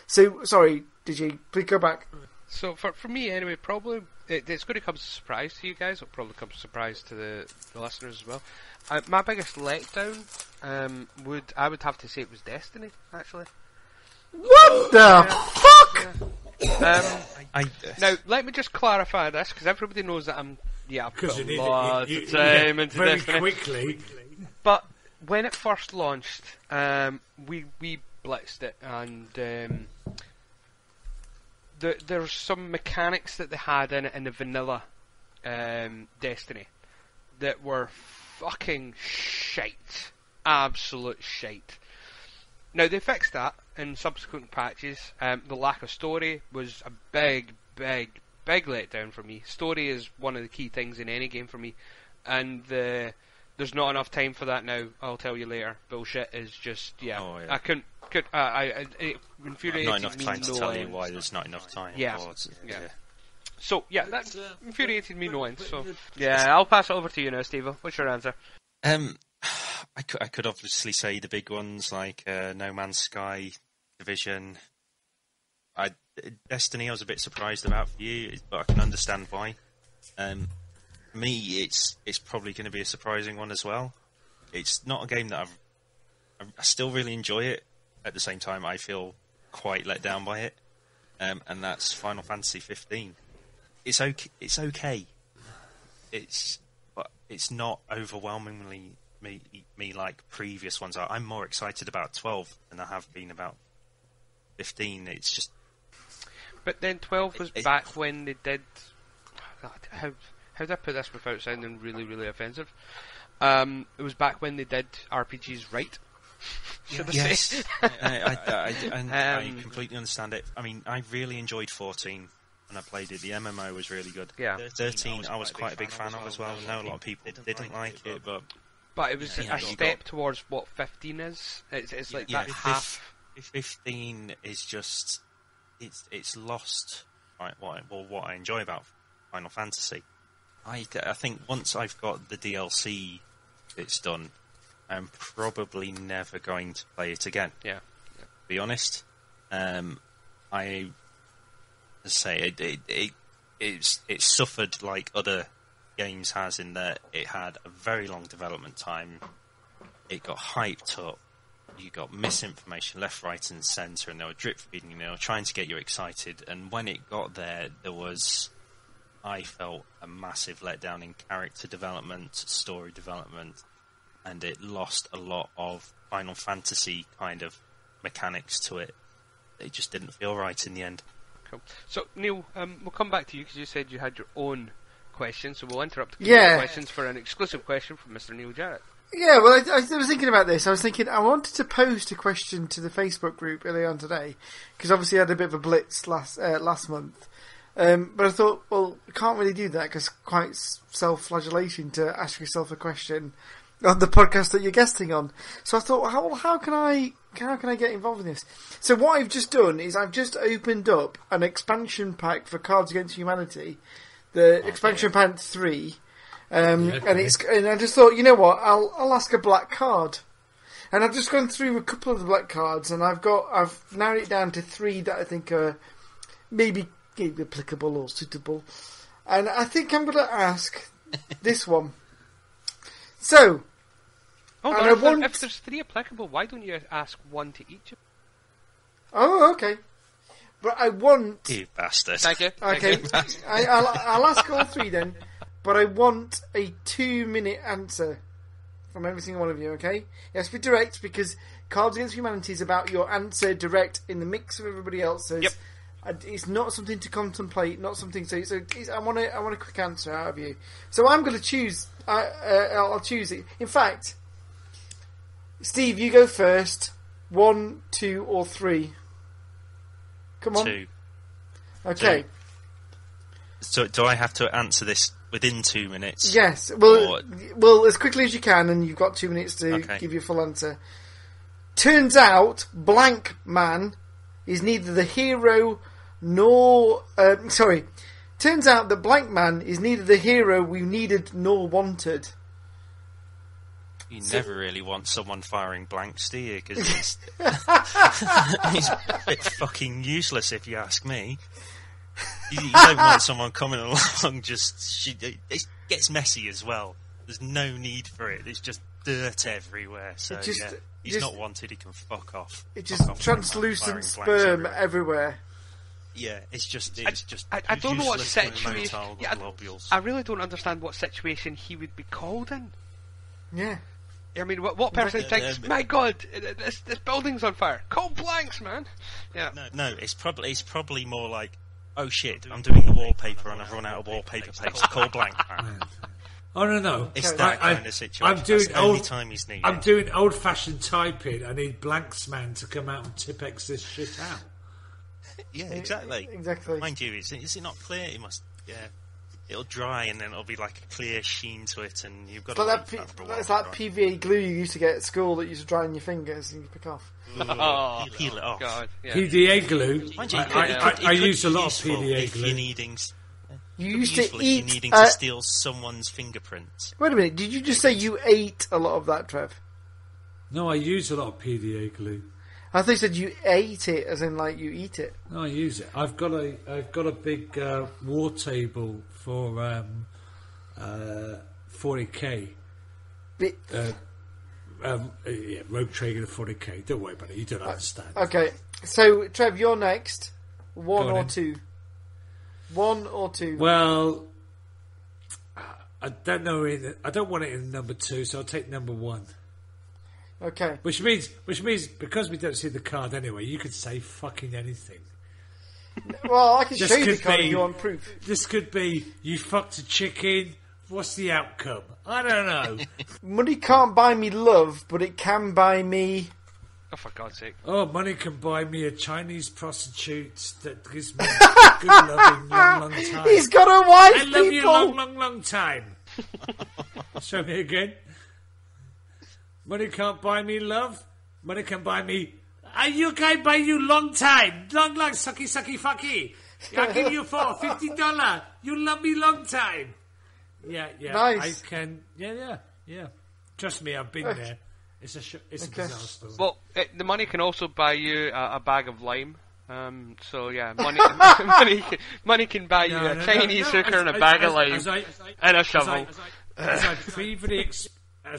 So sorry, DJ, please go back. So for me anyway, probably it's going to come as a surprise to you guys. It'll probably come as a surprise to the listeners as well. My biggest letdown I would have to say it was Destiny, actually. What the fuck? Now, let me just clarify this, because everybody knows that I'm put a lot of time into very Destiny. quickly. But when it first launched, we blitzed it, and there's some mechanics that they had in it in the vanilla Destiny that were fucking shite. Absolute shite. Now, they fixed that in subsequent patches. The lack of story was a big letdown for me. Story is one of the key things in any game for me. And there's not enough time for that now. I'll tell you later. Bullshit is just, I couldn't... it infuriated me. Not enough time to tell you why there's not enough time. Yeah. So, that infuriated me no end. So, I'll pass it over to you now, Steve. What's your answer? I could obviously say the big ones like No Man's Sky, Division. Destiny I was a bit surprised about for you, but I can understand why. For me, it's probably going to be a surprising one as well. It's not a game that I still really enjoy it. At the same time, I feel quite let down by it, and that's Final Fantasy 15. It's okay. But it's not overwhelmingly me like previous ones are. I'm more excited about 12 than I have been about 15. It's just. But then 12 was back when they did how did I put this without sounding really, really offensive? It was back when they did RPGs right. Yes, I completely understand it. I mean, I really enjoyed 14 when I played it. The MMO was really good. Yeah. 13 I was quite a big fan of as well. I know a lot of people didn't like it, but it was a step towards what 15 is. It's like that half. 15 is just it's lost what I enjoy about Final Fantasy. I think once I've got the DLC it's done, I'm probably never going to play it again. Yeah. To be honest, I say it suffered like other games has in that it had a very long development time. It got hyped up. You got misinformation left, right, and centre, and they were drip feeding. They were trying to get you excited. And when it got there, I felt a massive letdown in character development, story development, and it lost a lot of Final Fantasy kind of mechanics to it. It just didn't feel right in the end. Cool. So, Neil, we'll come back to you because you said you had your own question, so we'll interrupt the questions for an exclusive question from Mr. Neil Jarrett. Yeah, well, I was thinking about this. I was thinking I wanted to post a question to the Facebook group earlier on today because obviously I had a bit of a blitz last month. But I thought, well, I can't really do that because it's quite self-flagellation to ask yourself a question on the podcast that you're guesting on. So I thought, how can I get involved in this? So what I've just done is I've just opened up an expansion pack for Cards Against Humanity, the expansion pack 3. And I just thought, you know what, I'll ask a black card. And I've just gone through a couple of the black cards and I've narrowed it down to 3 that I think are maybe applicable or suitable. And I think I'm going to ask this one. So, if there's 3 applicable, why don't you ask 1 to each? Oh, okay. But I want... You bastard. Thank you. Okay, I'll ask all 3 then. But I want a 2-minute answer from every single one of you, okay? It has to be direct because Cards Against Humanity is about your answer direct in the mix of everybody else's. Yep. It's not something to contemplate, not something to... I want a quick answer out of you. So I'm going to choose... I'll choose it. In fact, Steve, you go first. 1, 2 or 3? Come on. 2. Okay. 2. So do I have to answer this within 2 minutes? Yes. Well, as quickly as you can, and you've got 2 minutes to give your full answer. Turns out, blank man is neither the hero nor... Turns out that blank man is neither the hero we needed nor wanted. You never really want someone firing blanks, do you? Because he's a bit fucking useless, if you ask me. You don't want someone coming along it gets messy as well. There's no need for it. There's just dirt everywhere. So he's not wanted. He can fuck off. It's just translucent sperm everywhere. Yeah, it's just. I don't know what situation. Globules. I really don't understand what situation he would be called in. Yeah. I mean, what person thinks, my God, this building's on fire? Call blanks, man. Yeah. No, it's probably more like, oh shit, I'm doing the wallpaper and I've run out of wallpaper paste. Call blank, man. Oh no! It's that kind of situation. I'm doing old-fashioned typing. I need blanks man to come out and Tipex this shit out. Yeah, exactly. Exactly. Mind you, is it not clear? It must. Yeah. It'll dry and then it'll be like a clear sheen to it, and you've got to. It's like PVA glue you used to get at school that used to dry on your fingers and you pick off. You peel it off. God, yeah. PVA glue. I use a lot of PVA glue. You used to eat. If you're needing to steal someone's fingerprints. Wait a minute. Did you just say you ate a lot of that, Trev? No, I use a lot of PVA glue. I thought you said you ate it, as in like you eat it. No, I use it. I've got a big war table for 40k. Rogue Trader 40k. Don't worry about it. You don't understand. Okay, so Trev, you're next. 1 or 2? 1 or 2? Well, I don't know. I don't want it in number 2, so I'll take number 1. Okay. Which means because we don't see the card anyway, you could say fucking anything. Well, I can This show you the could card be- if you want proof. This could be you fucked a chicken. What's the outcome? I don't know. Money can't buy me love, but it can buy me... Oh, for God's sake. Oh, money can buy me a Chinese prostitute that gives me good loving long time. He's got a wife, I love you people! long time. Show me again. Money can't buy me love. Money can buy me... You can buy you long time. Long, sucky, fucky. I'll give you $50. You love me long time. Yeah. Nice. I can... Yeah. Trust me, I've been there. It's a bizarre story. Well, the money can also buy you a bag of lime. So yeah, money can buy you a Chinese hooker and a bag of lime and a shovel. As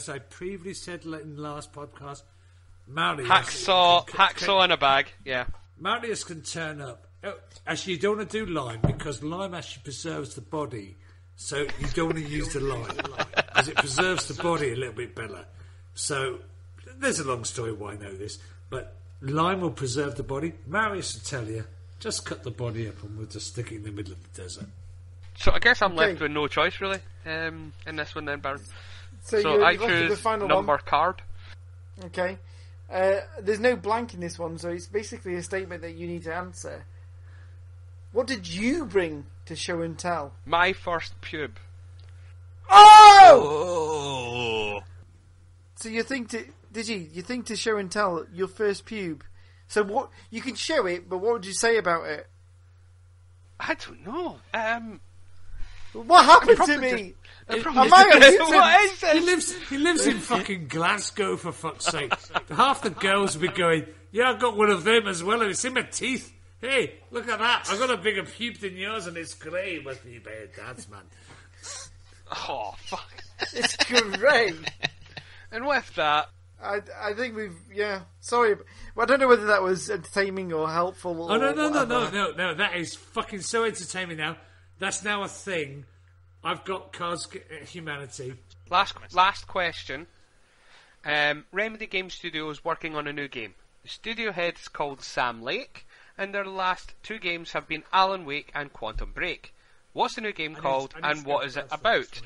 I previously said in the last podcast, Marius hacksaw in a bag. Yeah, Marius can turn up. Actually, you don't want to do lime because lime actually preserves the body. So you don't want to use the lime because it preserves the body a little bit better. So there's a long story why I know this, but lime will preserve the body. Marius will tell you, just cut the body up and we'll just stick it in the middle of the desert. So I guess I'm left with no choice really in this one then, Baron. So I you're left with choose the final number one. card. Okay. There's no blank in this one, so it's basically a statement that you need to answer. What did you bring to show and tell? My first pube. Oh! So you think you think to show and tell your first pube? So what you can show it, but what would you say about it? I don't know. What happened to me? Am I a mutant? He lives in fucking Glasgow, for fuck's sake. Half the girls will be going, yeah, I've got one of them as well, and it's in my teeth. Hey, look at that. I've got a bigger pube than yours, and it's grey. Must be bad dads, man. Oh, fuck. It's great. And with that... I think we've... Yeah, sorry. Well, I don't know whether that was entertaining or helpful or No. whatever. That is fucking so entertaining now. That's now a thing. I've got Cards Humanity. Last question. Remedy Game Studio is working on a new game. The studio head is called Sam Lake, and their last two games have been Alan Wake and Quantum Break. What's the new game called, and what is it about?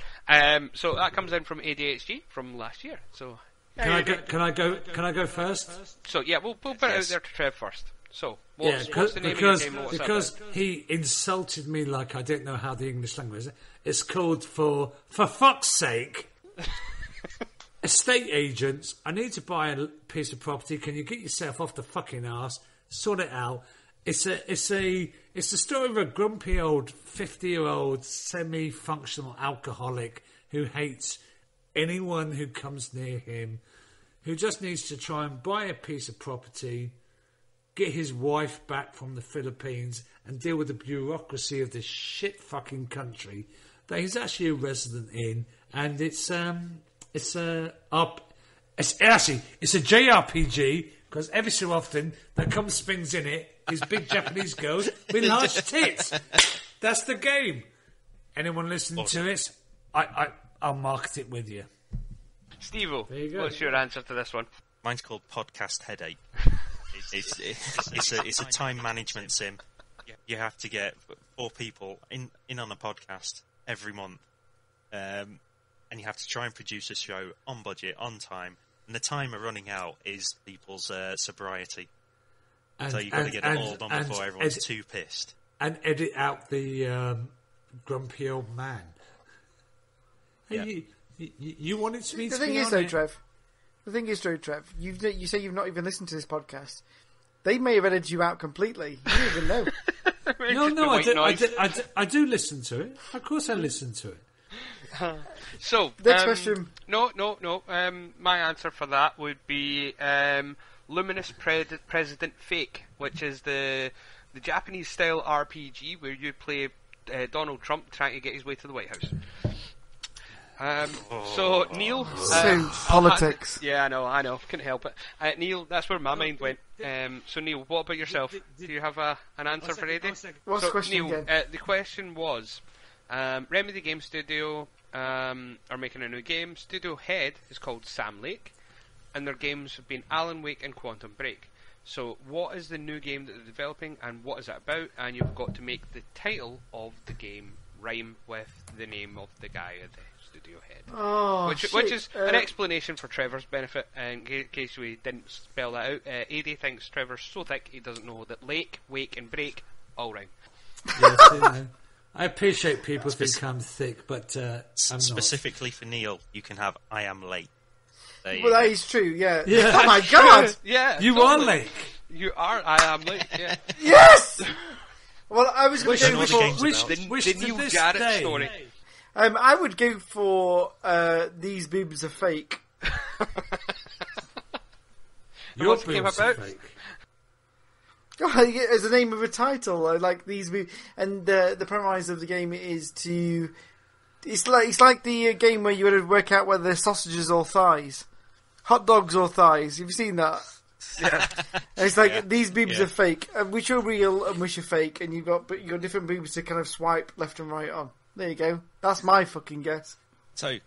So that comes in from ADHD from last year. So Can I go first? So yeah, we'll put it out there to Trev first. So what's the name of your game? And what's because it about? he insulted me like I didn't know how the English language is. It's called for fuck's sake. Estate agents, I need to buy a piece of property. Can you get yourself off the fucking arse? Sort it out. It's the story of a grumpy old 50-year-old semi-functional alcoholic who hates anyone who comes near him, who just needs to try and buy a piece of property, get his wife back from the Philippines, and deal with the bureaucracy of this shit fucking country that he's actually a resident in. And it's a JRPG because every so often there comes things in it. These big Japanese girls with large tits. That's the game. Anyone listening to it? I'll market it with you. Steve-o, There you go. what's your answer to this one? Mine's called Podcast Headache. It's a time management sim. You have to get 4 people in on a podcast every month, and you have to try and produce a show on budget, on time. And the timer running out is people's sobriety. So you've got to get it all done before everyone's too pissed. And edit out the grumpy old man. Hey, you wanted me to The thing be is, on though, it? Trev. The thing is, though, Trev. You say you've not even listened to this podcast. They may have edited you out completely. You don't even know. No, I do listen to it. Of course I listen to it. So Next question. No. My answer for that would be Luminous President Fake, which is the Japanese style RPG where you play Donald Trump trying to get his way to the White House. So Neil, politics. Yeah, I know, couldn't help it. Neil, that's where my mind went. So Neil, what about yourself? Do you have an answer for Eddie? What's the question Neil, again? the question was, Remedy Game Studio are making a new game. Studio head is called Sam Lake, and their games have been Alan Wake and Quantum Break. So, what is the new game that they're developing, and what is it about? And you've got to make the title of the game rhyme with the name of the guy at the studio head. Oh, which is an explanation for Trevor's benefit, in case we didn't spell that out. AD thinks Trevor's so thick he doesn't know that lake, wake, and break all rhyme. Yes, I appreciate people think I'm thick, but I'm specifically not. For Neil, you can have I am late. Well, that is true, yeah. Yeah. Oh my god! Yeah, you are late. You are. I am late. Yeah. Yes. Well, I was going to go for the Neil Garrett story. I would go for these boobs are fake. Your boobs are fake. Oh, yeah, as the name of a title, I like these boobs, and the premise of the game is to. It's like the game where you would work out whether they're sausages or thighs. Hot dogs or thighs. Have you seen that? Yeah. It's like these boobs are fake, which are real and which are fake, and you've got different boobs to kind of swipe left and right on. There you go. That's my fucking guess. So,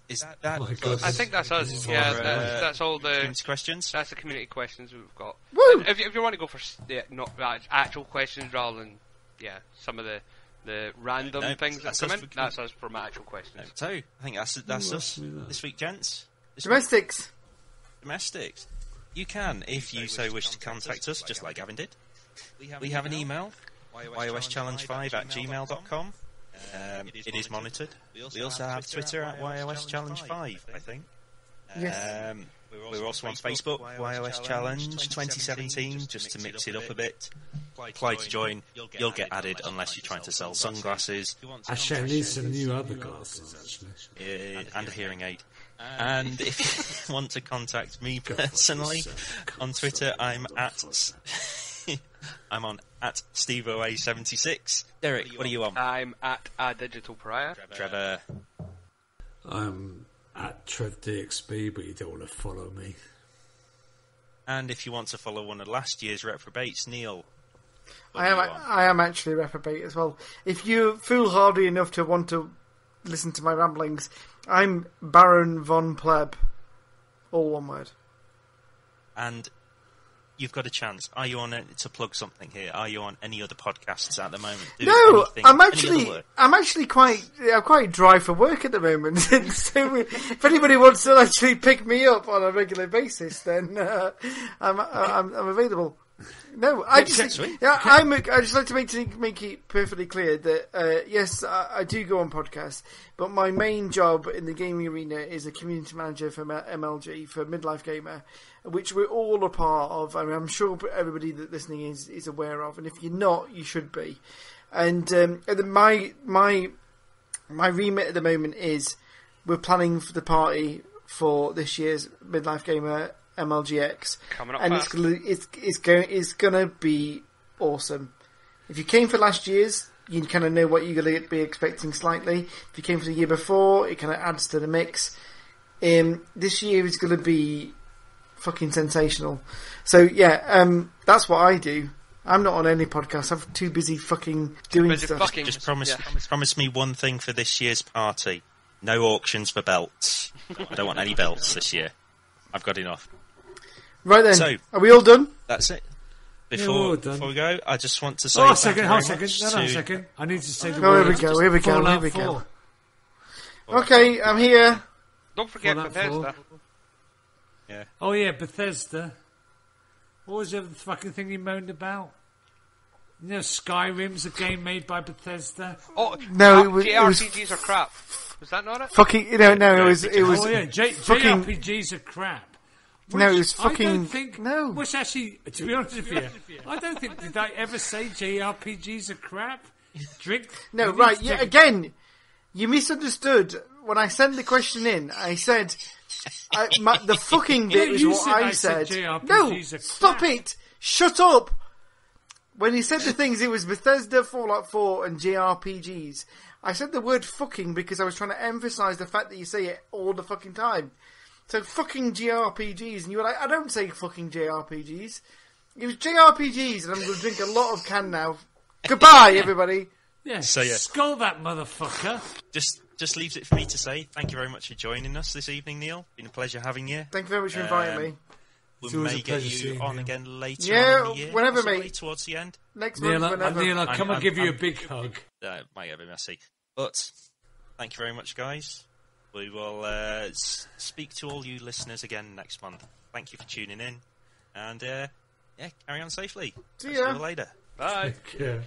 is that? I think that's us. Yeah, that's all the questions. That's the community questions we've got. Woo! If you want to go for not actual questions rather than some of the random things that come in, that's us for my actual questions. So I think that's us this week, gents. Domestics. You can, if you so wish, to contact us, just like Gavin did. We have an email, yoschallenge5@gmail.com. It is monitored. We also have Twitter at yoschallenge5, I think. Yes. We're also on Facebook, YoS Challenge 2017, just to mix it up a bit. Apply to join. You'll get added unless you're trying to sell sunglasses. Actually, I need some new other glasses, actually. And a hearing aid. And if you want to contact me personally on Twitter, I'm on at SteveOA76. Derek, what are you on? I'm at Digital Pariah. Trevor. I'm at TrevDXB, but you don't want to follow me. And if you want to follow one of last year's reprobates, Neil. I am actually a reprobate as well. If you feel hardy enough to want to listen to my ramblings, I'm Baron von Pleb. All one word. And you've got a chance. Are you on to plug something here? Are you on any other podcasts at the moment? No, I'm actually quite dry for work at the moment. So if anybody wants to actually pick me up on a regular basis, then I'm available. No, I just like to make it perfectly clear that yes, I do go on podcasts, but my main job in the gaming arena is a community manager for MLG, for Midlife Gamer, which we're all a part of. I mean, I'm sure everybody that listening is aware of, and if you're not, you should be. And my remit at the moment is we're planning for the party for this year's Midlife Gamer MLGX, coming up and fast. it's gonna be awesome. If you came for last year's, you kind of know what you're gonna be expecting slightly. If you came for the year before, it kind of adds to the mix. This year is gonna be fucking sensational. So yeah, that's what I do. I'm not on any podcast. I'm too busy fucking doing stuff. Just promise me one thing for this year's party: no auctions for belts. I don't want any belts this year. I've got enough. Right then, so, are we all done? That's it. Before we go, I just want to say... a second. I need to say the word. Here we go. Okay, I'm here. Don't forget Bethesda. Yeah. Oh yeah, Bethesda. What was the other fucking thing you moaned about? You know, Skyrim's a game made by Bethesda. Oh no, JRPGs are crap. Was that not it? Fucking, it was. Oh yeah, JRPGs are crap. Which, no, it was fucking. I don't think. No. Which actually, to be honest with you, I don't think. Did I ever say JRPGs are crap? No, right. Yeah, again, you misunderstood. When I sent the question in, I said the fucking bit was what I said. No, stop it! Shut up! When he said the things, it was Bethesda, Fallout 4, and JRPGs. I said the word fucking because I was trying to emphasise the fact that you say it all the fucking time. So fucking JRPGs, and you were like, I don't say fucking JRPGs. It was JRPGs, and I'm going to drink a lot of can now. Goodbye, everybody. Yeah, skull that motherfucker. Just leaves it for me to say thank you very much for joining us this evening, Neil. Been a pleasure having you. Thank you very much for inviting me. we may get you on again later on in the year. Whenever, mate. Towards the end. Next month, whenever. Neil, I'll come and give you a big hug. It might get a bit messy. But thank you very much, guys. We will speak to all you listeners again next month. Thank you for tuning in. And, carry on safely. See ya. See you later. Bye. Yeah.